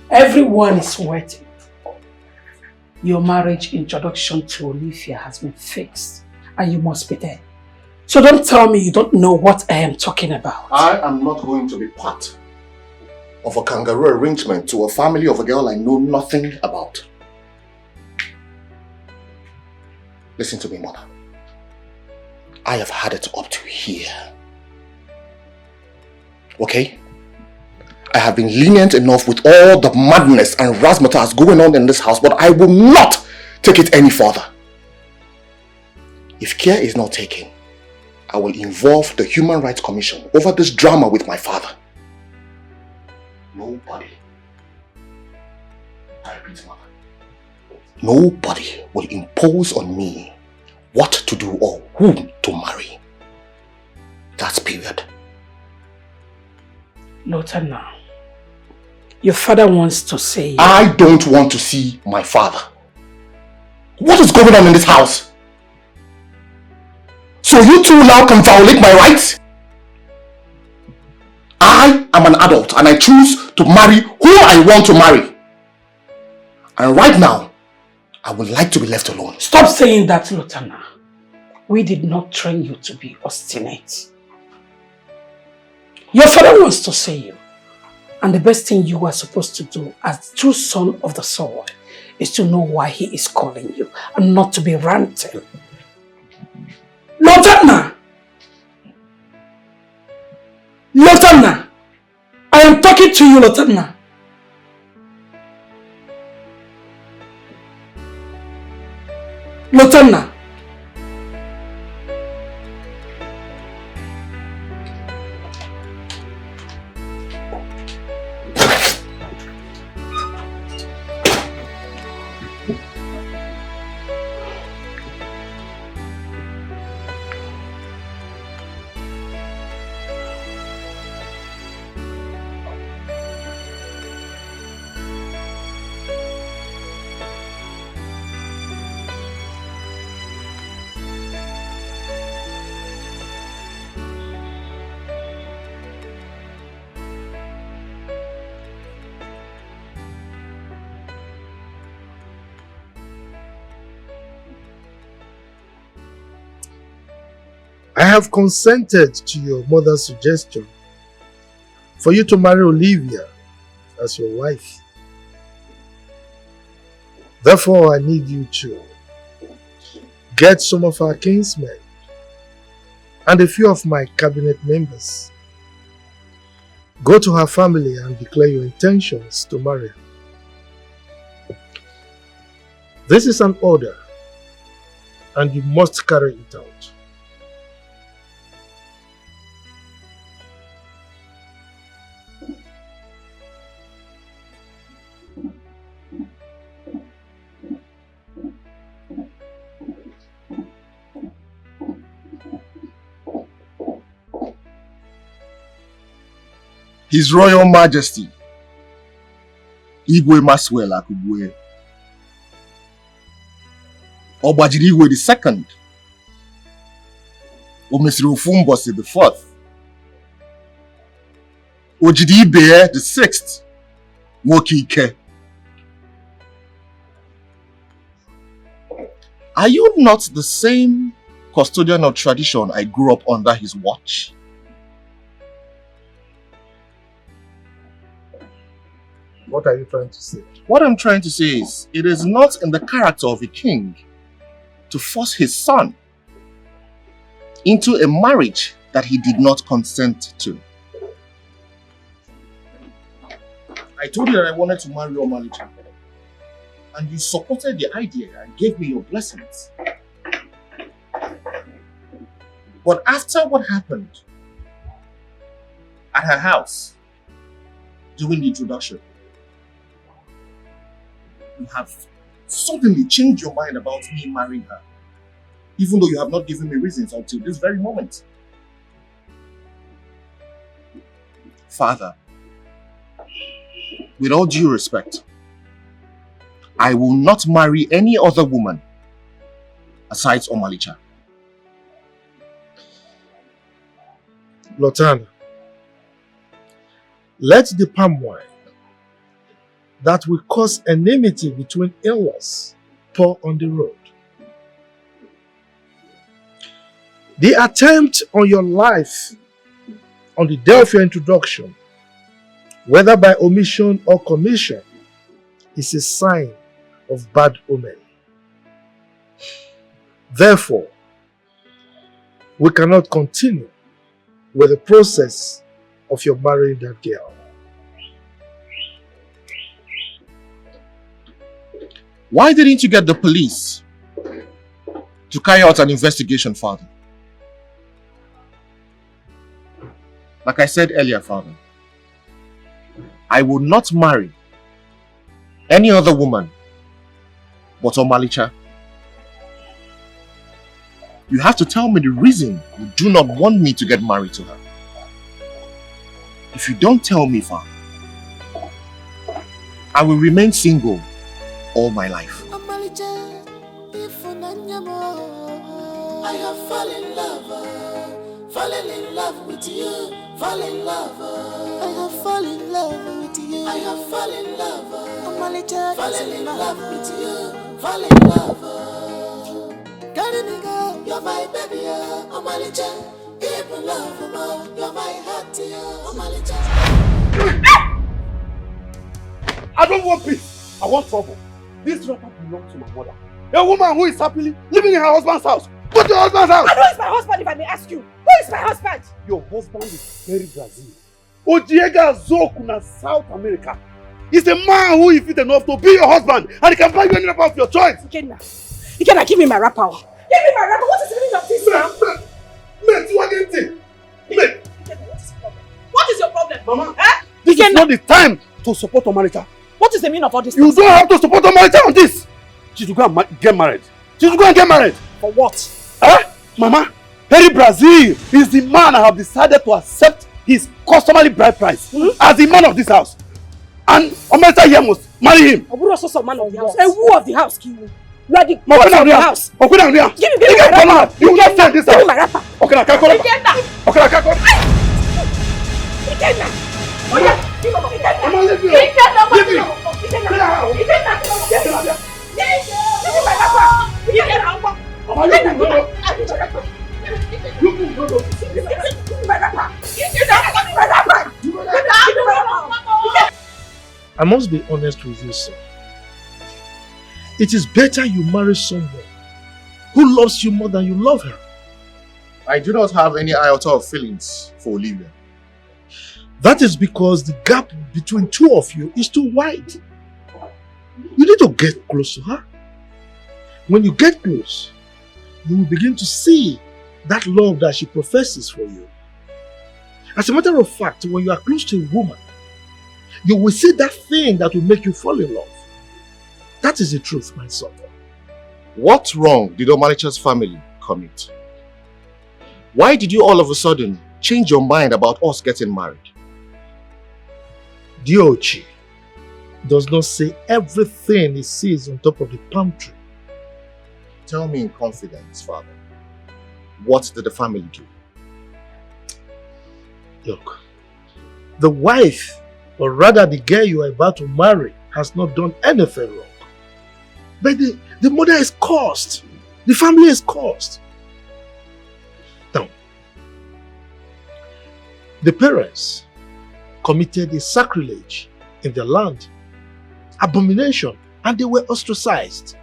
Everyone is waiting. Your marriage introduction to Olivia has been fixed and you must be there. So don't tell me you don't know what I am talking about. I am not going to be part of a kangaroo arrangement to a family of a girl I know nothing about. Listen to me, mother. I have had it up to here. Okay? I have been lenient enough with all the madness and razzmatazz going on in this house, but I will not take it any further. If care is not taken, I will involve the Human Rights Commission over this drama with my father. Nobody, I repeat, mother, nobody will impose on me what to do or whom to marry. That's period. Lotana, your father wants to say... I don't want to see my father. What is going on in this house? So you two now can violate my rights? I am an adult and I choose to marry who I want to marry. And right now, I would like to be left alone. Stop saying that, Lotana. We did not train you to be obstinate. Your father wants to see you. And the best thing you are supposed to do as true son of the soil is to know why he is calling you and not to be ranting. Lotana! Lotana! I am talking to you, Lotana. Lotana! I have consented to your mother's suggestion for you to marry Olivia as your wife. Therefore, I need you to get some of our kinsmen and a few of my cabinet members. Go to her family and declare your intentions to marry her. This is an order, and you must carry it out. His Royal Majesty, Igwe Maswell Akugwe, Obajiriwe the second. Omesiri Ofumbosi the fourth. Ojidibe the sixth. Wokike. Are you not the same custodian of tradition I grew up under his watch? What are you trying to say? What I'm trying to say is, it is not in the character of a king to force his son into a marriage that he did not consent to. I told you that I wanted to marry Alichi, and you supported the idea and gave me your blessings. But after what happened at her house during the introduction, you have suddenly changed your mind about me marrying her, even though you have not given me reasons until this very moment. Father, with all due respect, I will not marry any other woman aside Omalicha. Lotana, let the palm wine that will cause enmity between in-laws pour on the road. The attempt on your life on the day of your introduction, whether by omission or commission, is a sign of bad omen. Therefore, we cannot continue with the process of your marrying that girl. Why didn't you get the police to carry out an investigation, Father? Like I said earlier, Father, I will not marry any other woman but Omalicha. You have to tell me the reason you do not want me to get married to her. If you don't tell me, Father, I will remain single all my life. I have fallen in love with you, fall in love. I have fallen in love with you. I have fallen in love. Fallen in love with you, fall in love. Carry me, girl, you're my baby, Omalicha. Even love, you're my heart, Omalicha. I don't want peace. I want trouble. This wrapper belongs to my mother. A woman who is happily living in her husband's house. Go to your husband's house. And who is my husband, if I may ask you? Who is my husband? Your husband is very Brazil. Ojiega Zokuna, South America. He's a man who is fit enough to be your husband, and he can buy you any wrapper of your choice. Ikenna, give me my wrapper. Give me my wrapper. What is the meaning of this now? Mate, what is it? Mate. What is your problem? Mama, eh? This is not the time to support Omalicha. What is the meaning of all this? You don't have to support Omalicha on this. She should go and get married. She should go and get married. For what? Mama, Harry Brazil is the man I have decided to accept his customary bride price as the man of this house. And Omalicha here must marry him. Obu also some man of the house. A who of the house, Kiwu? You are the boss of the house. Give me my wrapper. You will not sell this house. Give me my wrapper. Okay, I can't call him. Okay, I can't call him. I must be honest with you, sir. It is better you marry someone who loves you more than you love her. I do not have any iota of feelings for Olivia. That is because the gap between two of you is too wide. You need to get close to her. When you get close, you will begin to see that love that she professes for you. As a matter of fact, when you are close to a woman, you will see that thing that will make you fall in love. That is the truth, my son. What wrong did Omalicha's family commit? Why did you all of a sudden change your mind about us getting married? Edochie does not say everything he sees on top of the palm tree. Tell me in confidence, Father. What did the family do? Look, the wife, or rather the girl you are about to marry, has not done anything wrong. But the mother is cursed. The family is cursed. Now, the parents committed a sacrilege in their land, abomination, and they were ostracized.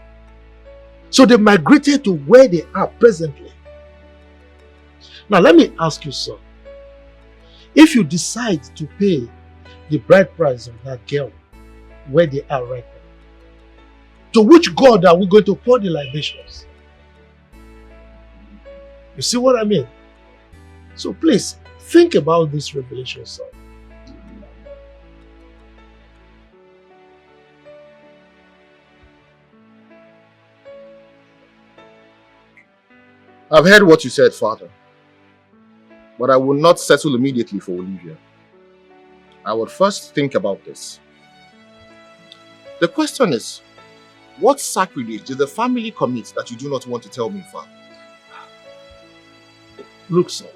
So they migrated to where they are presently. Now let me ask you, son. If you decide to pay the bride price of that girl where they are right now, to which God are we going to pour the libations? You see what I mean? So please, think about this revelation, son. I've heard what you said, Father. But I will not settle immediately for Olivia. I will first think about this. The question is, what sacrilege did the family commit that you do not want to tell me, Father? Look, son.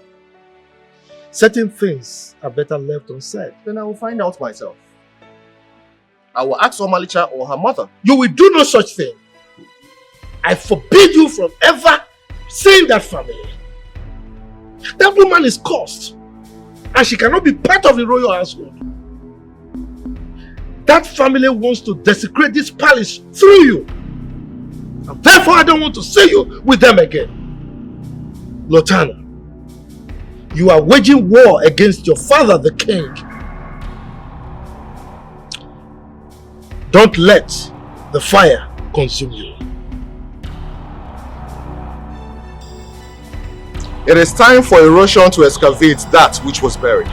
Certain things are better left unsaid. Then I will find out myself. I will ask Omalicha or her mother. You will do no such thing. I forbid you from ever seeing that family. That woman is cursed, and she cannot be part of the royal household. That family wants to desecrate this palace through you, and therefore I don't want to see you with them again. Lotana, you are waging war against your father, the king. Don't let the fire consume you. It is time for erosion to excavate that which was buried.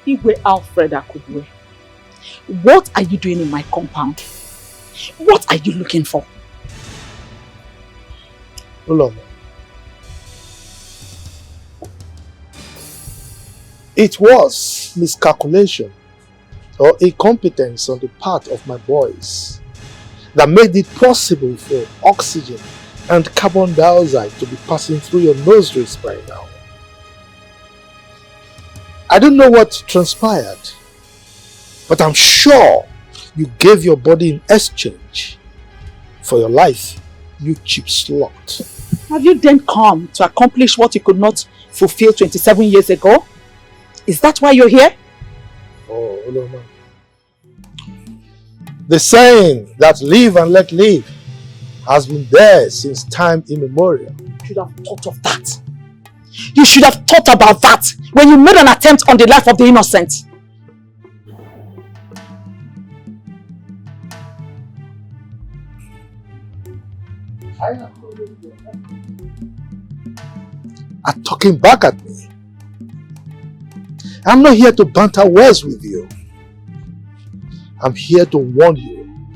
Igwe Alfred Akubwe, what are you doing in my compound? What are you looking for? Uloma, it was miscalculation or incompetence on the part of my boys that made it possible for oxygen and carbon dioxide to be passing through your nostrils by now. I don't know what transpired, but I'm sure you gave your body in exchange for your life, you cheap slut. Have you then come to accomplish what you could not fulfill 27 years ago? Is that why you're here? Oh, Uloma. The saying that live and let live has been there since time immemorial. You should have thought of that. You should have thought about that when you made an attempt on the life of the innocent. Are talking back at me. I'm not here to banter words with you. I'm here to warn you.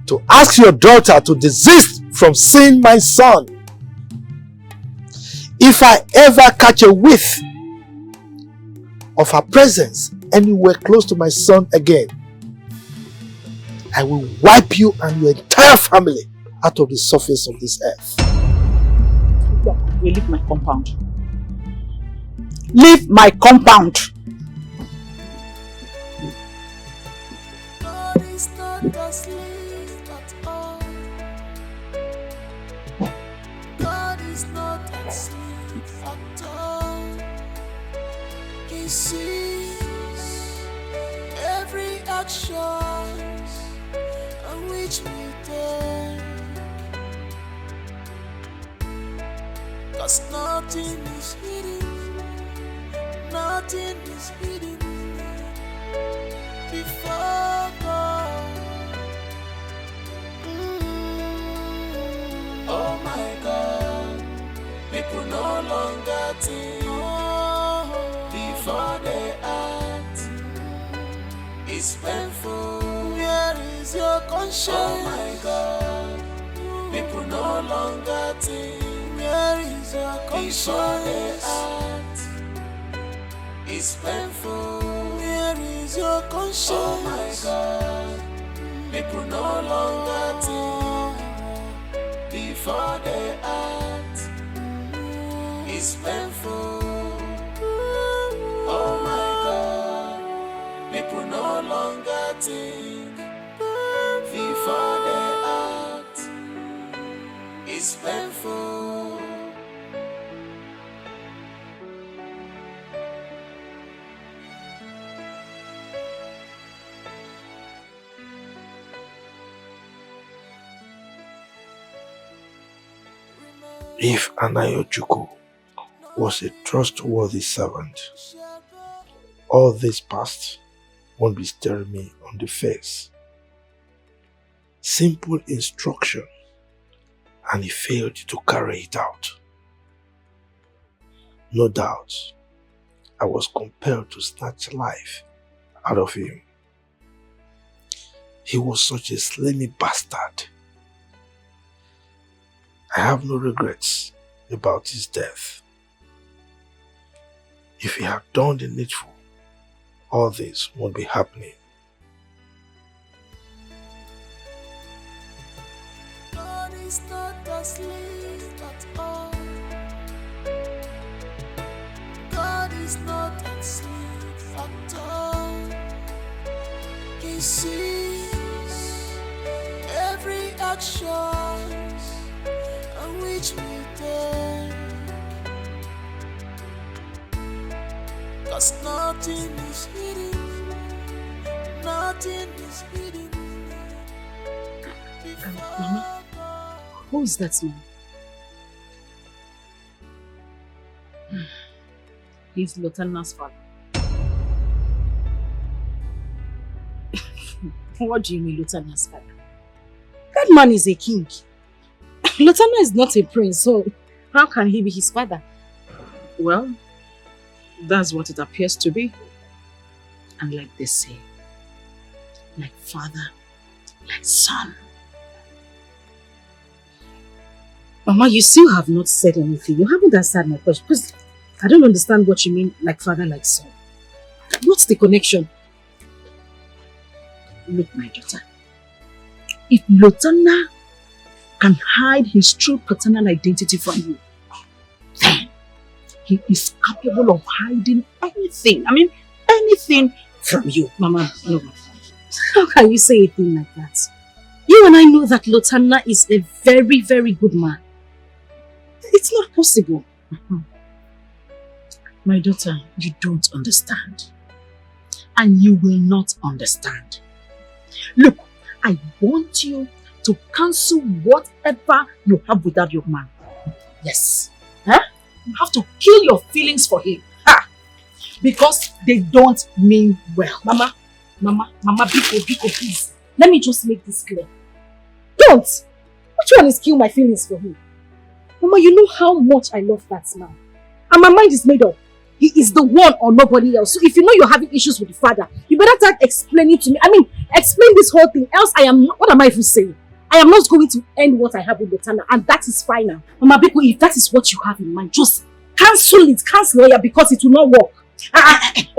To ask your daughter to desist from seeing my son. If I ever catch a whiff of her presence anywhere close to my son again, I will wipe you and your entire family out of the surface of this earth. You leave my compound. Leave my compound! God is not asleep at all. God is not asleep at all. He sees every action on which we take. 'Cause nothing is hidden. Nothing is hidden before God. Oh my God, people no longer think before they act. It's painful. Where is your conscience? Oh my God, people no longer think. Where is your conscience? Before they act. It's painful. Where is your conscience? Oh my God, people no longer think before they act. It's painful. Oh my God, people no longer think before they act. It's painful. If Anayojuku was a trustworthy servant, all this past won't be staring me on the face. Simple instruction, and he failed to carry it out. No doubt, I was compelled to snatch life out of him. He was such a slimy bastard. I have no regrets about his death. If he had done the needful, all this won't be happening. God is not asleep at all. God is not asleep at all. He sees every action on which we take. 'Cause nothing is hidden. Nothing is hidden. Mama, who is that man? He's Lotana's father. What do you mean, Lotana's father? That man is a king. Lotana is not a prince, so how can he be his father? Well, that's what it appears to be. And like they say, like father, like son. Mama, you still have not said anything. You haven't answered my question. Because I don't understand what you mean, like father, like son. What's the connection? Look, my daughter. If Lotana can hide his true paternal identity from you, then he is capable of hiding anything. I mean, anything from you. Mama, no. How can you say a thing like that? You and I know that Lotana is a very, very good man. It's not possible. My daughter, you don't understand. And you will not understand. Look, I want you to cancel whatever you have with that young man. Yes. Huh? You have to kill your feelings for him. Ha! Because they don't mean well. Mama, Biko, please. Let me just make this clear. Don't! Which one is kill my feelings for him? Mama, you know how much I love that man. And my mind is made up. He is the one or nobody else. So if you know you're having issues with the father, you better start explaining to me. I mean, explain this whole thing. Else I am not, what am I even saying? I am not going to end what I have with Lotana, and that is final. Mama Biko, if that is what you have in mind, just cancel it. Cancel it because it will not work.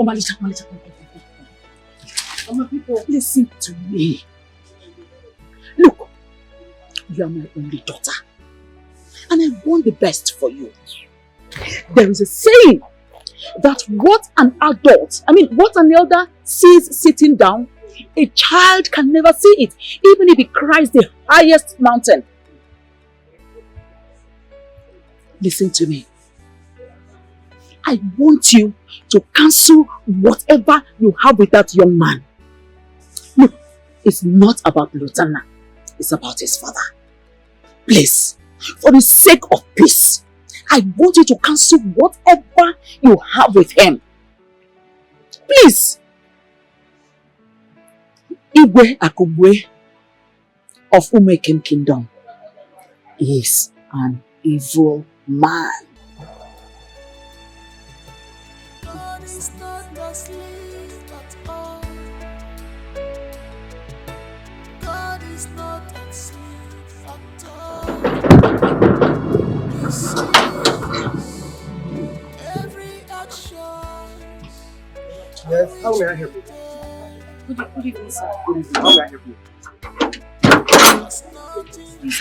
Malicha. Mama Biko, listen to me. Look, You are my only daughter. And I want the best for you. There is a saying that what an elder sees sitting down, a child can never see it, even if he cries the highest mountain. Listen to me. I want you to cancel whatever you have with that young man. Look, it's not about Lutana. It's about his father. Please, for the sake of peace, I want you to cancel whatever you have with him. Please. Igwe Akubwe of Umekem Kingdom is an evil man. God is not asleep at all. God is not asleep at all. He sees every action. Yes, how may I help you? Good evening, sir. Good evening, how may I help you? Please,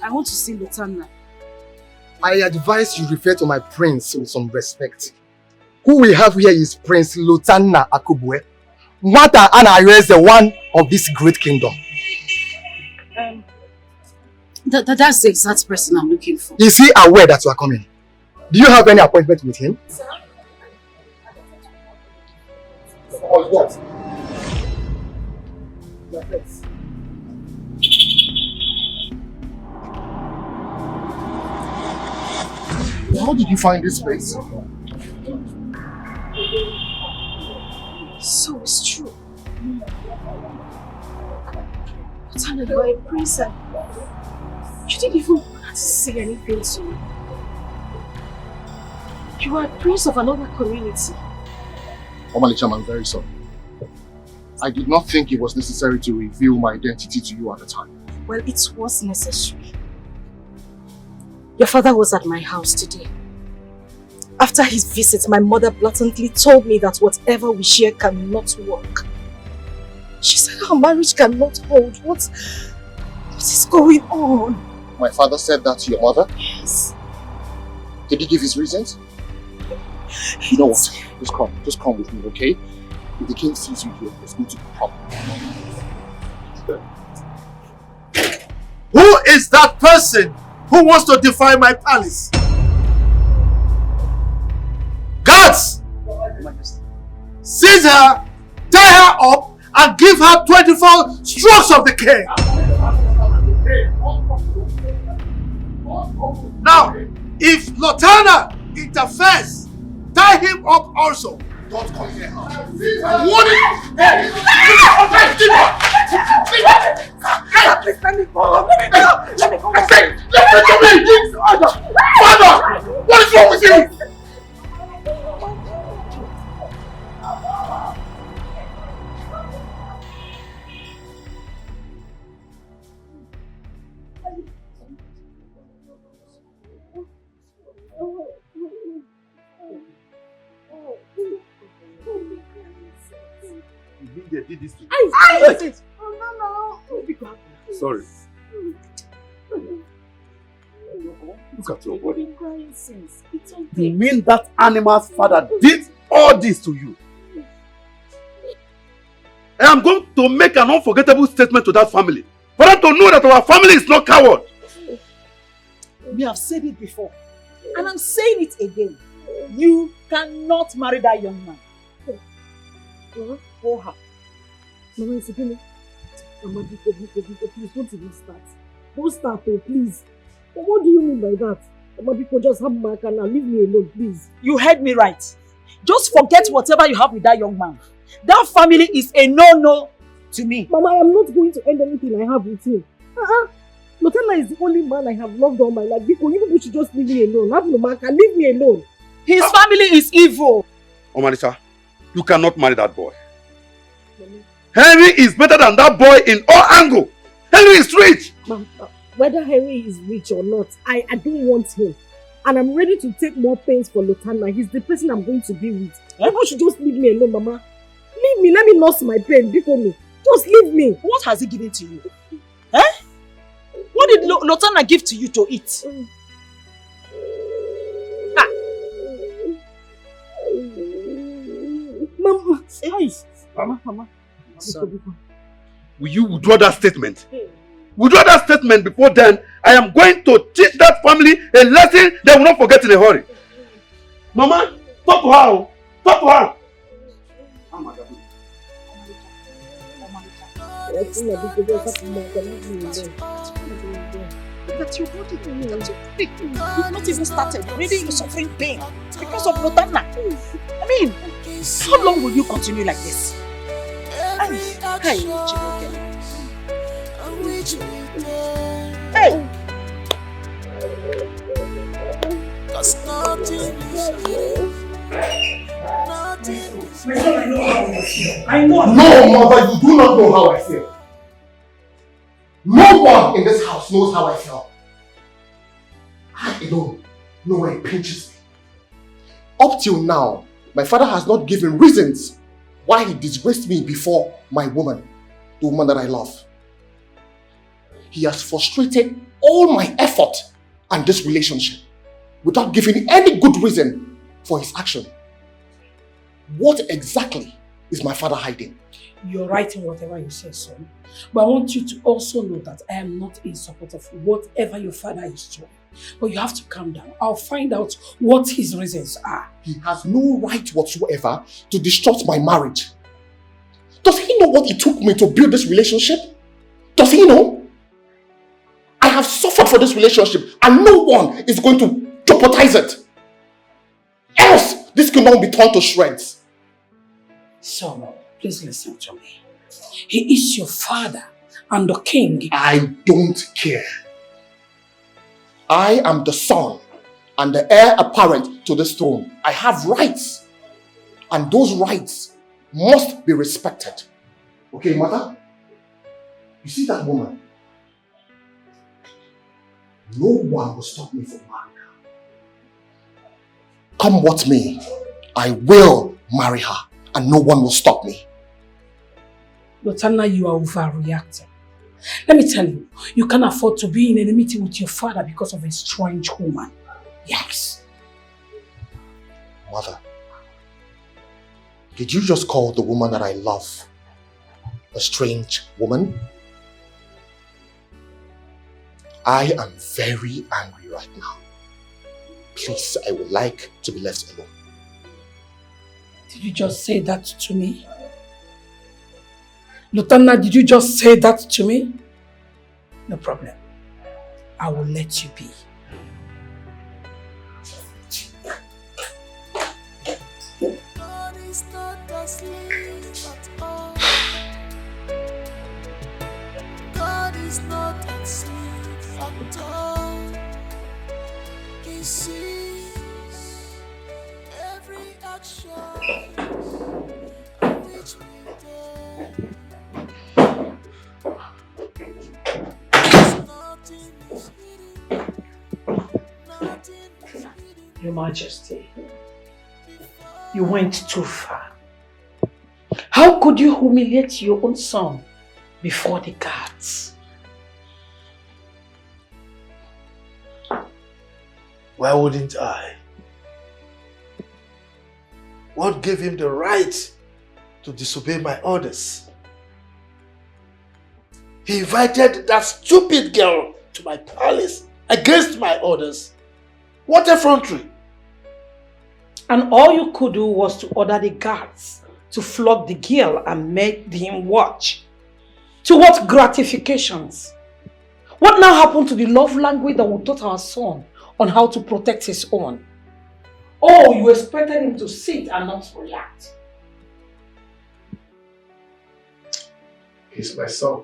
I want to see Lutana. I advise you refer to my prince with some respect. Who we have here is Prince Lutana Akubwe. Mata Ana is the one of this great kingdom. That's the exact person I'm looking for. Is he aware that you are coming? Do you have any appointment with him? Or what? How did you find this place? So it's true. Lutana, you are a prince and you didn't even have to say anything to me. You are a prince of another community. Omalicham, I'm very sorry. I did not think it was necessary to reveal my identity to you at the time. Well, it was necessary. Your father was at my house today. After his visit, my mother blatantly told me that whatever we share cannot work. She said our marriage cannot hold. What is going on? My father said that to your mother? Yes. Did he give his reasons? You know what? Just come with me, okay? If the king sees you here, there's going to be a problem. Who is that person who wants to defy my palace? Guards! Seize her, tie her up, and give her 24 strokes of the cane. Now, if Lutana interferes, tie him up also. Don't come here. What is it? Please let me go. Let me go. Listen to me. Father, what is wrong with you? They did this to you. I did it. Oh, no. Sorry. Look at your body. You mean that animal's father did all this to you? I am going to make an unforgettable statement to that family. For them to know that our family is not coward. We have said it before. And I'm saying it again. You cannot marry that young man. Go her. Mama, it's okay. Mama, please don't even start. Don't start, please. But what do you mean by that? Mama, because just have my car now. Leave me alone, please. You heard me right. Just forget whatever you have with that young man. That family is a no-no to me. Mama, I am not going to end anything I have with him. Lutana is the only man I have loved all my life. Because you people should just leave me alone. Have no man can leave me alone. His family is evil. Omanisha, you cannot marry that boy. Henry is better than that boy in all angles. Henry is rich. Mom, whether Henry is rich or not, I don't want him. And I'm ready to take more pains for Lutana. He's the person I'm going to be with. People should just leave me alone, Mama. Leave me. Let me nurse my pain. Just Just leave me. What has he given to you? Eh? What did Lotana give to you to eat? Mama. Hey. Mama. Will you withdraw that statement? Withdraw that statement before then. I am going to teach that family a lesson they will not forget in a hurry. Mama, talk to her. Talk to her. That's your body. That's your body. You've not even started. Already you're suffering pain because of Lotana. I mean, how long will you continue like this? Hey! Cause nothing is My son, I know how I feel. I know. No, mother, you do not know how I feel. No one in this house knows how I feel. I alone know where it pinches me. Up till now, my father has not given reasons why he disgraced me before my woman, the woman that I love. He has frustrated all my effort and this relationship without giving any good reason for his action. What exactly is my father hiding? You're right in whatever you say, son. But I want you to also know that I am not in support of whatever your father is doing. But you have to calm down. I'll find out what his reasons are. He has no right whatsoever to disrupt my marriage. Does he know what it took me to build this relationship? Does he know? I have suffered for this relationship and no one is going to jeopardize it. Else, this cannot be torn to shreds. So, please listen to me. He is your father and the king. I don't care. I am the son and the heir apparent to this throne. I have rights. And those rights must be respected. Okay, mother? You see that woman? No one will stop me from marrying her. Come what may, I will marry her and no one will stop me. Lotana, you are overreacting. Let me tell you, you can't afford to be in enmity with your father because of a strange woman. Yes. Mother, did you just call the woman that I love a strange woman? I am very angry right now. Please, I would like to be left alone. Did you just say that to me? Lotana, did you just say that to me? No problem. I will let you be. God is not asleep at all. God is not asleep at all. He sees every action which we do. Your Majesty, you went too far. How could you humiliate your own son before the gods? Why wouldn't I? What gave him the right to disobey my orders? He invited that stupid girl to my palace against my orders. What effrontery! And all you could do was to order the guards to flog the girl and make him watch. To what gratifications? What now happened to the love language that we taught our son on how to protect his own? Oh, you expected him to sit and not react. He's my son.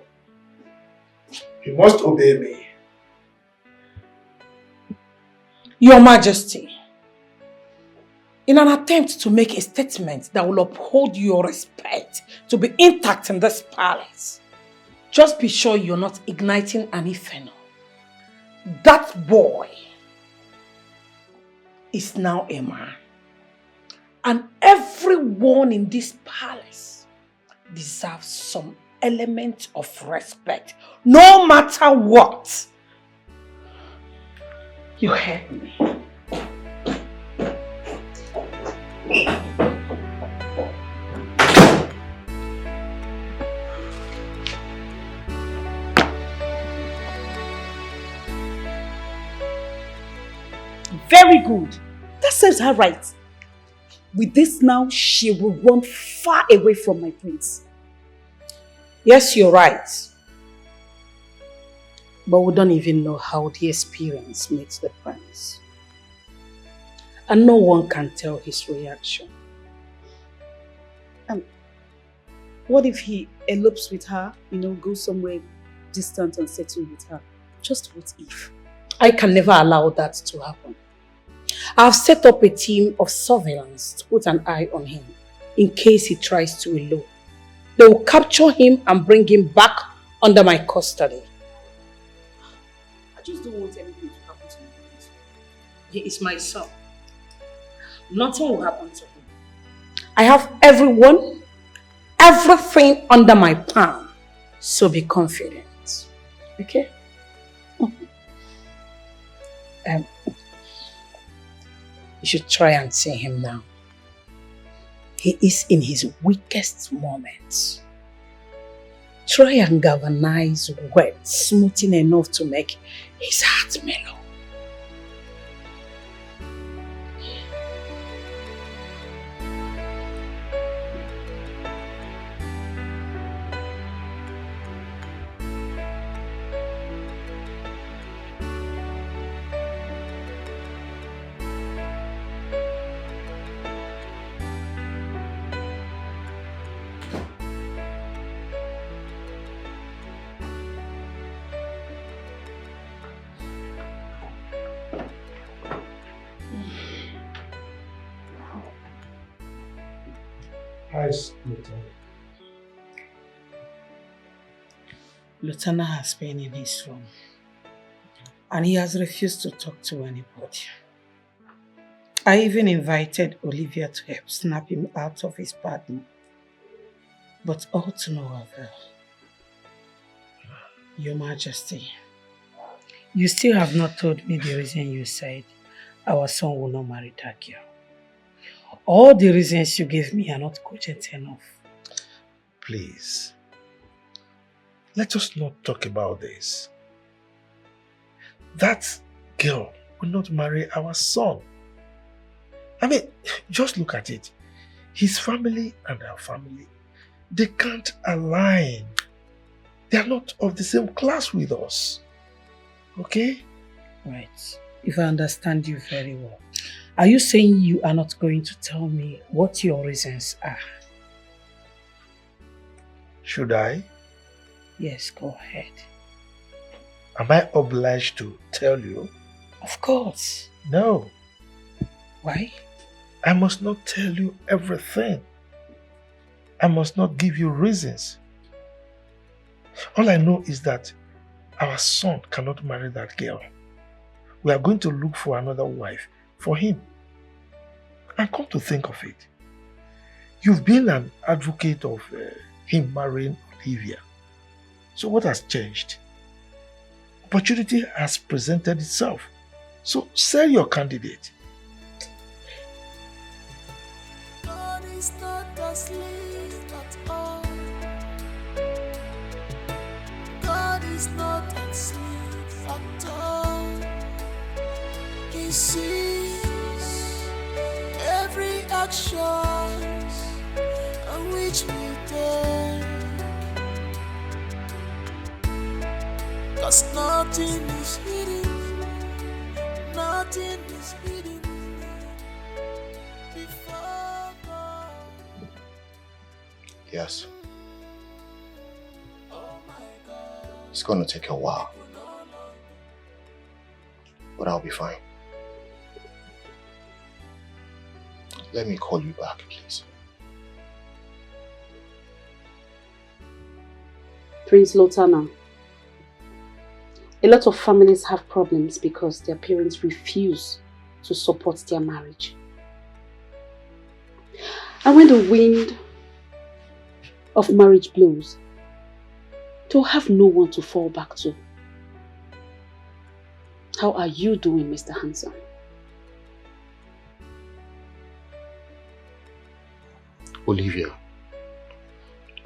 He must obey me. Your Majesty, in an attempt to make a statement that will uphold your respect to be intact in this palace, just be sure you're not igniting an inferno. That boy is now a man. And everyone in this palace deserves some element of respect, no matter what. You heard me. Very good. That serves her right. With this now, she will run far away from my prince. Yes, you're right. But we don't even know how the experience meets the prince. And no one can tell his reaction. What if he elopes with her, goes somewhere distant and settle with her? Just what if? I can never allow that to happen. I've set up a team of surveillance to put an eye on him in case he tries to elope. They will capture him and bring him back under my custody. I just don't want anything to happen to him. He is my son. Nothing will happen to him. I have everything under my palm. So be confident. Okay? You should try and see him now. He is in his weakest moments. Try and galvanize words smoothing enough to make his heart mellow. Lieutenant has been in his room and he has refused to talk to anybody. I even invited Olivia to help snap him out of his partner, but all to no avail. Your Majesty, you still have not told me the reason you said our son will not marry that girl. All the reasons you gave me are not cogent enough. Please, let us not talk about this. That girl will not marry our son. I mean, just look at it. His family and our family, they can't align. They are not of the same class with us. Okay? Right. If I understand you very well, are you saying you are not going to tell me what your reasons are? Should I? Yes, go ahead. Am I obliged to tell you? Of course. No. Why? I must not tell you everything. I must not give you reasons. All I know is that our son cannot marry that girl. We are going to look for another wife for him. And come to think of it, you've been an advocate of him marrying Olivia. So what has changed? Opportunity has presented itself. So sell your candidate. God is not asleep at all. God is not asleep at all. He sees every action on which we take. 'Cause nothing is hidden, nothing is hidden before God. Yes. It's going to take a while. But I'll be fine. Let me call you back, please. Prince Lotana, a lot of families have problems because their parents refuse to support their marriage. And when the wind of marriage blows, to have no one to fall back to. How are you doing, Mr. Handsome? Olivia,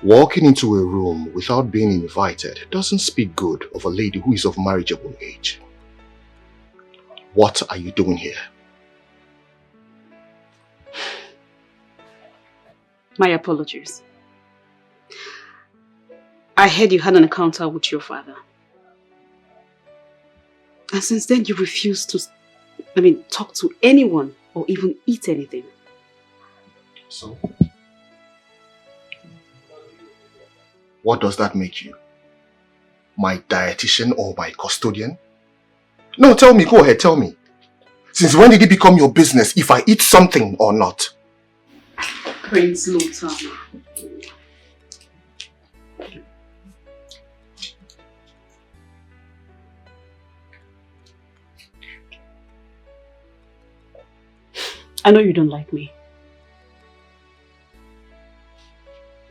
walking into a room without being invited doesn't speak good of a lady who is of marriageable age. What are you doing here? My apologies. I heard you had an encounter with your father. And since then you refuse to, talk to anyone or even eat anything. So? What does that make you? My dietitian or my custodian? No, tell me, go ahead, tell me. Since when did it become your business if I eat something or not? Prince Lothar. I know you don't like me.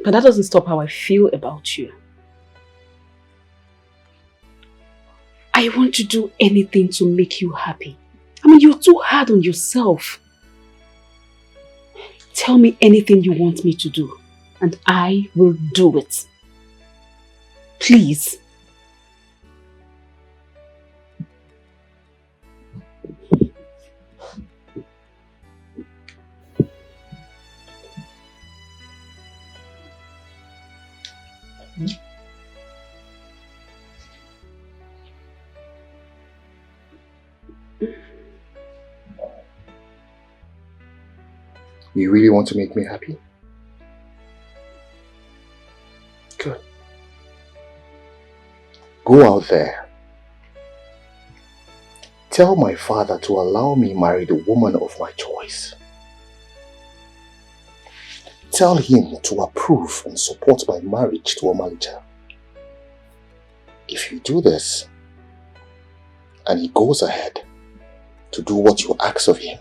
But that doesn't stop how I feel about you. I want to do anything to make you happy. You're too hard on yourself. Tell me anything you want me to do, and I will do it. Please. You really want to make me happy? Good. Go out there. Tell my father to allow me marry the woman of my choice. Tell him to approve and support my marriage to Omalicha. If you do this, and he goes ahead to do what you ask of him,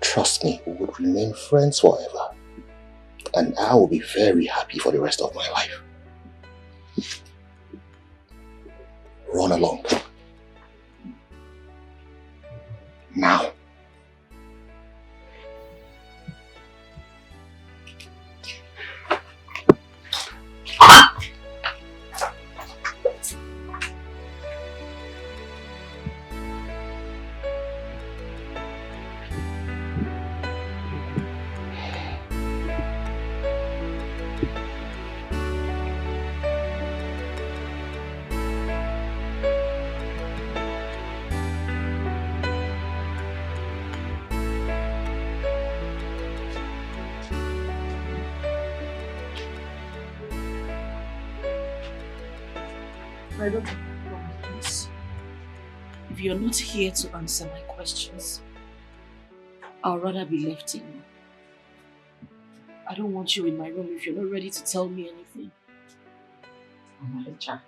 trust me, we would remain friends forever. And I will be very happy for the rest of my life. Run along. Now. I don't have please. If you're not here to answer my questions, I'll rather be left alone. I don't want you in my room if you're not ready to tell me anything. Alichi,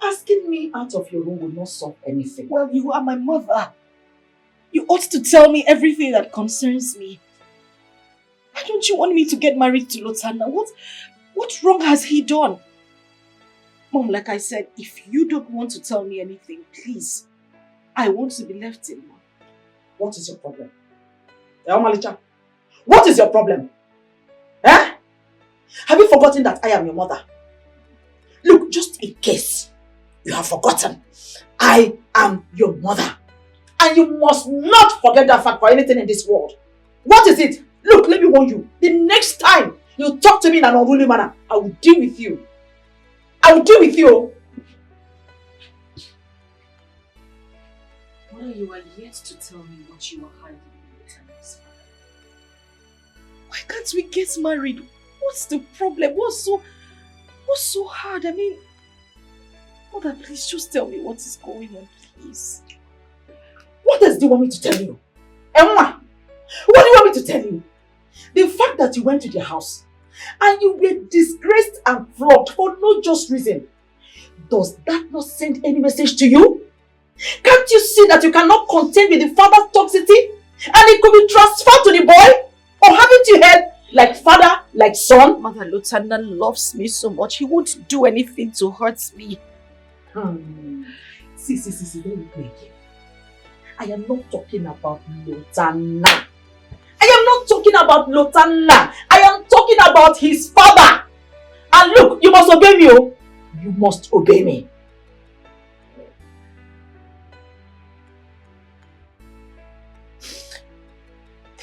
asking me out of your room will not solve anything. Well, you are my mother. You ought to tell me everything that concerns me. Why don't you want me to get married to Lotana? What wrong has he done? Mom, like I said, if you don't want to tell me anything, please, I want to be left alone. What is your problem? Alichi, what is your problem? Eh? Have you forgotten that I am your mother? Look, just in case you have forgotten, I am your mother. And you must not forget that fact for anything in this world. What is it? Look, let me warn you. The next time you talk to me in an unruly manner, I will deal with you. I will deal with you. Well, you are yet to tell me what you are hiding in your times. Why can't we get married? What's the problem? What's so hard? Mother, please just tell me what is going on, please. What else do you want me to tell you? Emma, what do you want me to tell you? The fact that you went to their house and you were disgraced and flogged for no just reason, does that not send any message to you? Can't you see that you cannot contend with the father's toxicity and it could be transferred to the boy? Or haven't you heard Like father, like son. Mother Lutana loves me so much. He won't do anything to hurt me. See, don't look me again. I am not talking about Lutana. I am not talking about Lutana. I am talking about his father. And look, you must obey me, oh. You must obey me.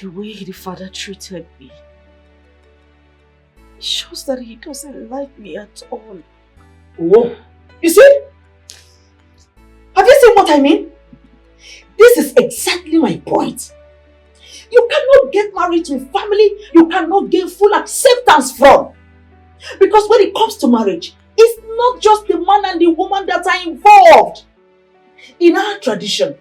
The way the father treated me, it shows that he doesn't like me at all. Oh, you see? Have you seen what I mean? This is exactly my point. You cannot get married to a family you cannot gain full acceptance from. Because when it comes to marriage, it's not just the man and the woman that are involved. In our tradition,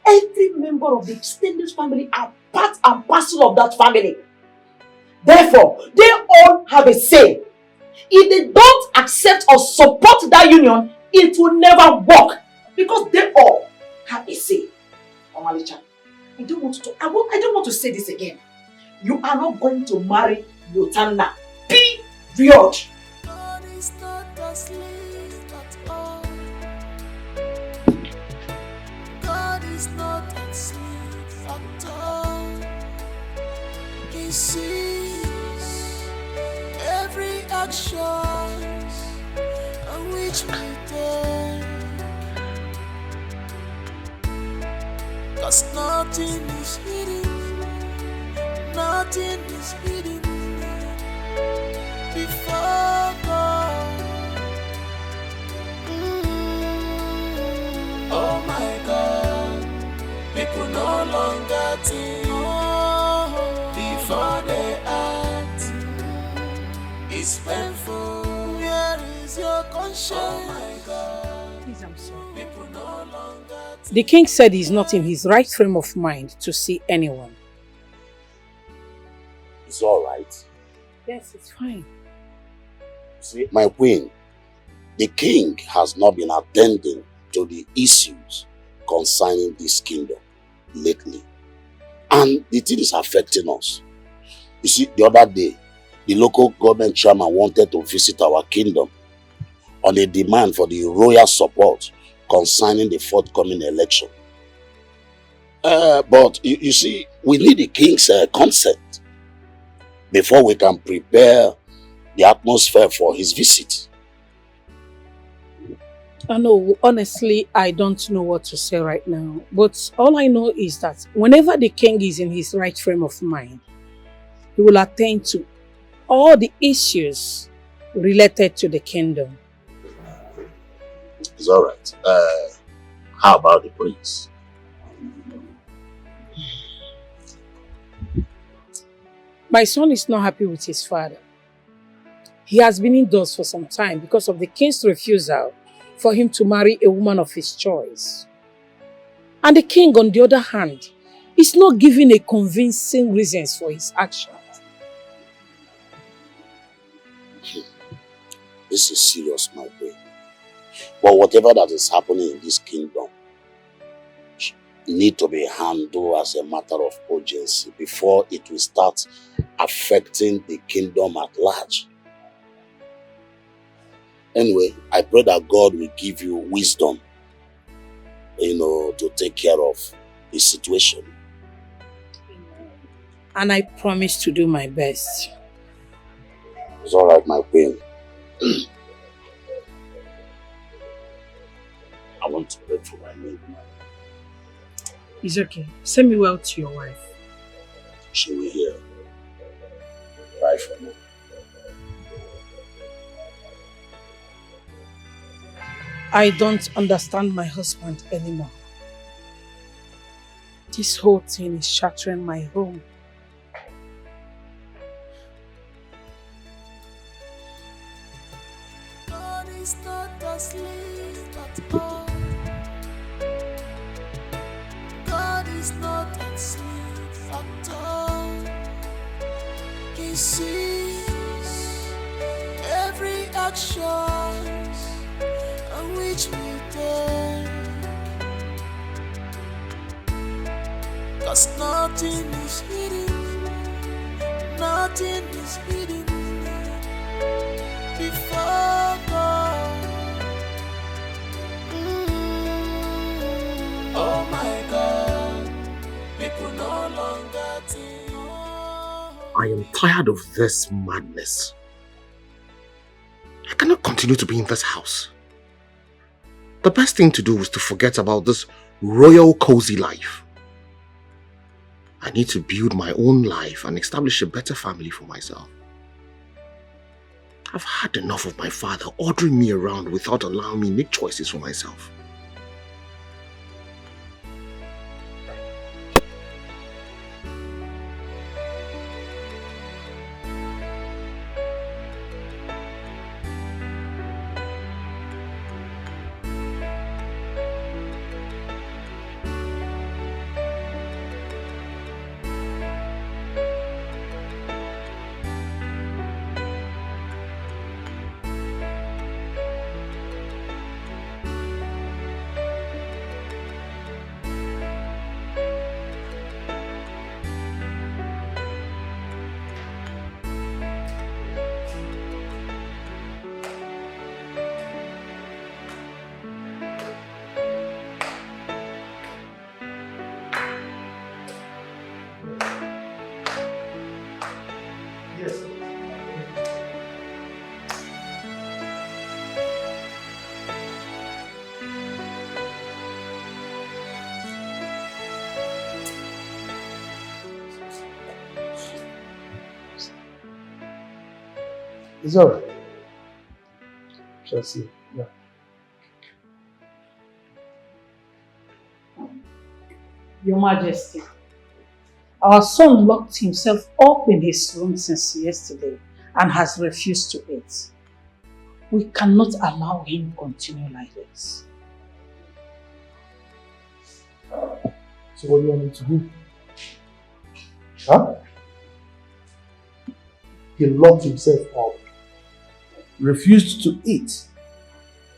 every member of the extended family are part and parcel of that family. Therefore, they all have a say. If they don't accept or support that union, it will never work. Because they all have a say. Alichi, I don't want to say this again. You are not going to marry Lutana. Period. God is not asleep at all. God is not asleep at all. He sees every action on which we take. 'Cause nothing is hidden, nothing is hidden before God. Oh my God, people no longer think before they act. It's painful. Where is your conscience? Oh my God, Please, I'm sorry. people no longer think. The king said he's not in his right frame of mind to see anyone. It's all right. Yes, it's fine. See, my queen, the king has not been attending to the issues concerning this kingdom lately. And the thing is affecting us. You see, the other day, the local government chairman wanted to visit our kingdom on a demand for the royal support concerning the forthcoming election. But you see, we need the king's consent before we can prepare the atmosphere for his visit. I know, honestly, I don't know what to say right now. But all I know is that whenever the king is in his right frame of mind, he will attend to all the issues related to the kingdom. It's all right. How about the prince? My son is not happy with his father. He has been indoors for some time because of the king's refusal for him to marry a woman of his choice. And the king, on the other hand, is not giving a convincing reasons for his actions. This is serious, my boy. But whatever that is happening in this kingdom need to be handled as a matter of urgency before it will start affecting the kingdom at large. Anyway, I pray that God will give you wisdom, to take care of the situation. And I promise to do my best. It's all right, my queen. I want to pray for my maid. It's okay. Send me well to your wife. She will hear. Cry for me. I don't understand my husband anymore. This whole thing is shattering my home. God is not asleep at all. God is not asleep at all. He sees every action on which we take. 'Cause nothing is hidden, nothing is hidden before God. Oh my God, people no longer think. I am tired of this madness. I cannot continue to be in this house. The best thing to do is to forget about this royal cozy life. I need to build my own life and establish a better family for myself. I've had enough of my father ordering me around without allowing me to make choices for myself. It's alright. Shall see. Yeah. Your Majesty, our son locked himself up in his room since yesterday and has refused to eat. We cannot allow him continue like this. So what do you want me to do? Huh? He locked himself up, refused to eat,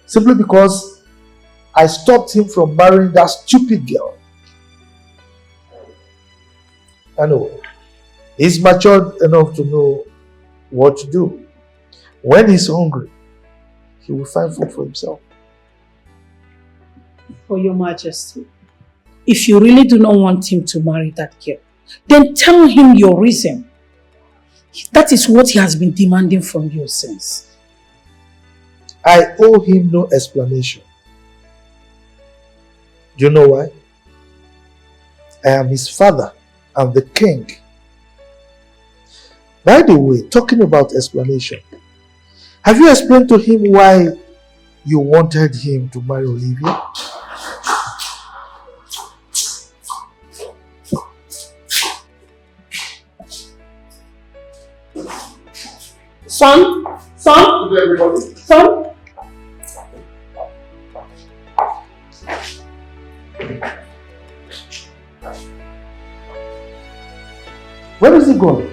simply because I stopped him from marrying that stupid girl. Anyway, he's matured enough to know what to do. When he's hungry, he will find food for himself. For Your Majesty, if you really do not want him to marry that girl, then tell him your reason. That is what he has been demanding from you since. I owe him no explanation. Do you know why? I am his father and the king. By the way, talking about explanation, have you explained to him why you wanted him to marry Olivia? Son? Son? Good day, everybody. Son? Where is he going?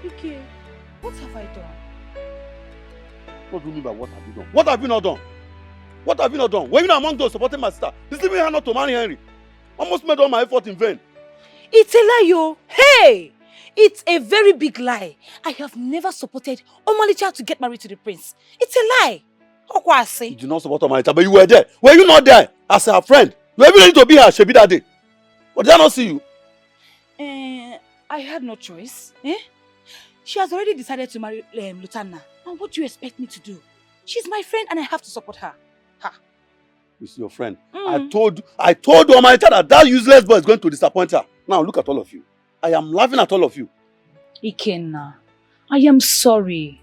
Okay, what have I done? What do you mean by what have you done? What have you not done? What have you not done? Were you not among those supporting my sister? Deceiving her not to marry Henry? Almost made all my effort in vain. It's a lie, yo. Hey! It's a very big lie. I have never supported Omalicha to get married to the prince. It's a lie. You did not support Omalicha, but you were there. Were you not there as her friend? You were even ready to be her Shebi that day. But did I not see you? I had no choice. She has already decided to marry Lutana. And what do you expect me to do? She's my friend and I have to support her. It's your friend. I told Omalicha that useless boy is going to disappoint her. Now look at all of you. I am laughing at all of you. Ikenna, I am sorry.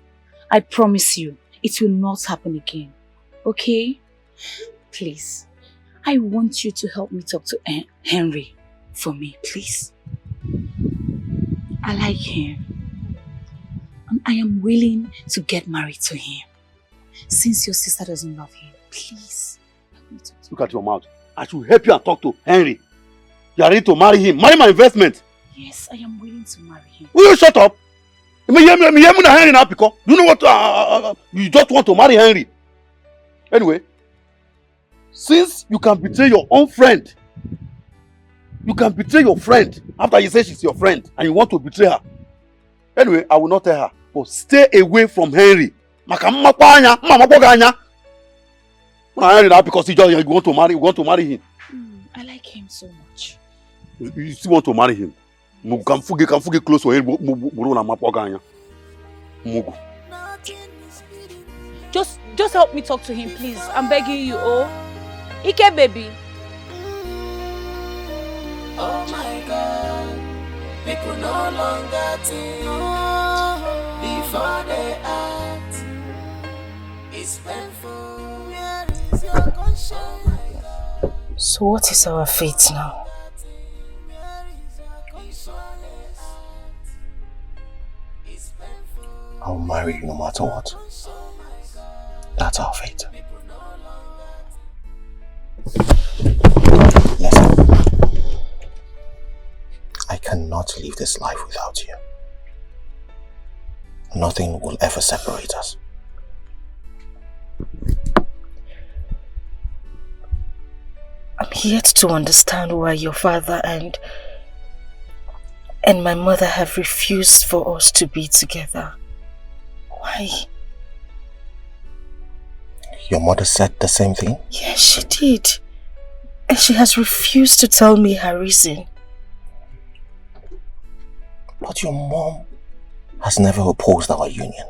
I promise you, it will not happen again. Okay? Please, I want you to help me talk to Henry for me, please. I like him. And I am willing to get married to him. Since your sister doesn't love him, please. Look at your mouth. I should help you and talk to Henry. You are ready to marry him. Marry my investment. Yes, I am willing to marry him. Will you shut up? Henry now, because you know what? You just want to marry Henry. Anyway, since you can betray your own friend, you can betray your friend after you say she's your friend and you want to betray her. Anyway, I will not tell her, but stay away from Henry. Henry now because you want to marry him. I like him so much. You still want to marry him? Can forget close to him. Just help me talk to him, please. I'm begging you, oh. Ike, baby. Oh my God, people no longer think before they act. It's painful. Where is your conscience? So what is our fate now? I'll marry you no matter what. That's our fate. Listen, I cannot live this life without you. Nothing will ever separate us. I'm yet to understand why your father and my mother have refused for us to be together. Why? Your mother said the same thing? Yes, she did. And she has refused to tell me her reason. But your mom has never opposed our union.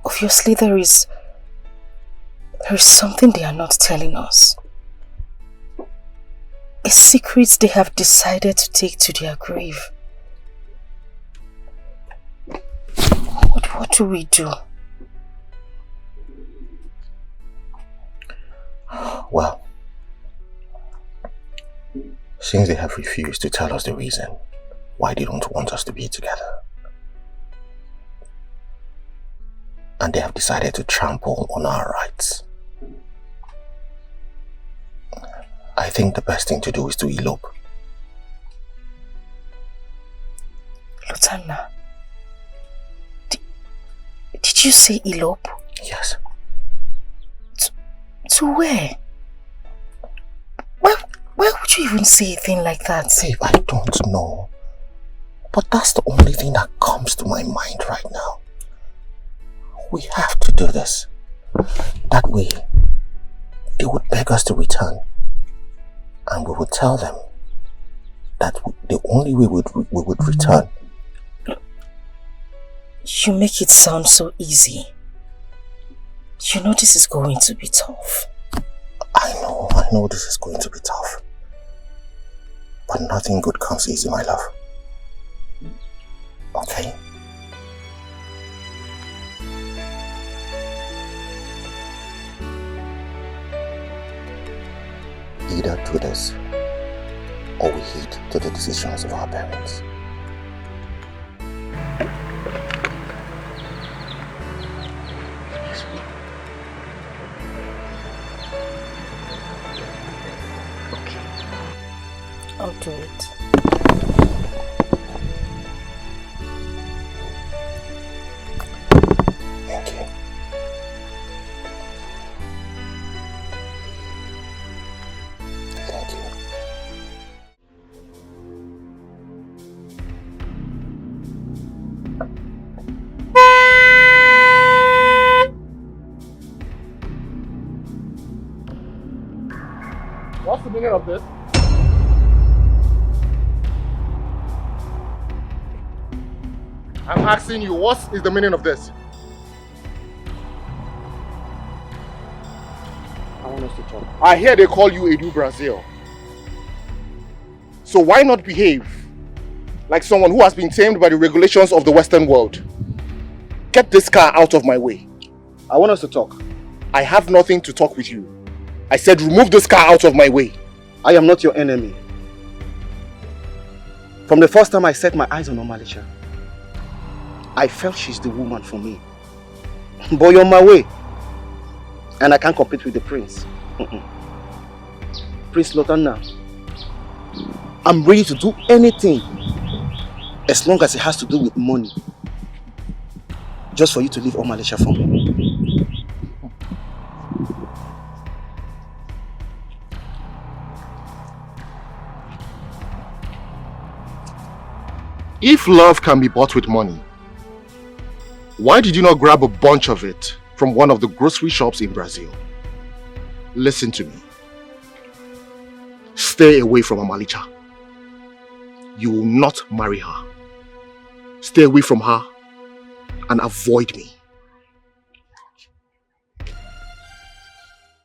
Obviously there is something they are not telling us. A secret they have decided to take to their grave. What do we do? Well, since they have refused to tell us the reason why they don't want us to be together, and they have decided to trample on our rights, I think the best thing to do is to elope. Lutanna, did you say elope? Yes. To where? Why would you even say a thing like that? Babe, I don't know. But that's the only thing that comes to my mind right now. We have to do this. That way, they would beg us to return. And we would tell them that the only way we would return. You make it sound so easy. You know this is going to be tough. I know this is going to be tough. But nothing good comes easy, my love. Okay? Either do this, or we heed to the decisions of our parents. I'll do it. Thank you. Thank you. What's the meaning of this? I'm asking you, what is the meaning of this? I want us to talk. I hear they call you Edu Brazil. So why not behave like someone who has been tamed by the regulations of the Western world? Get this car out of my way. I want us to talk. I have nothing to talk with you. I said remove this car out of my way. I am not your enemy. From the first time I set my eyes on Omalicha, I felt she's the woman for me. But you're on my way. And I can't compete with the prince. Prince Lotanna, I'm ready to do anything as long as it has to do with money. Just for you to leave Omalicha for me. If love can be bought with money, why did you not grab a bunch of it from one of the grocery shops in Brazil? Listen to me. Stay away from Omalicha. You will not marry her. Stay away from her and avoid me.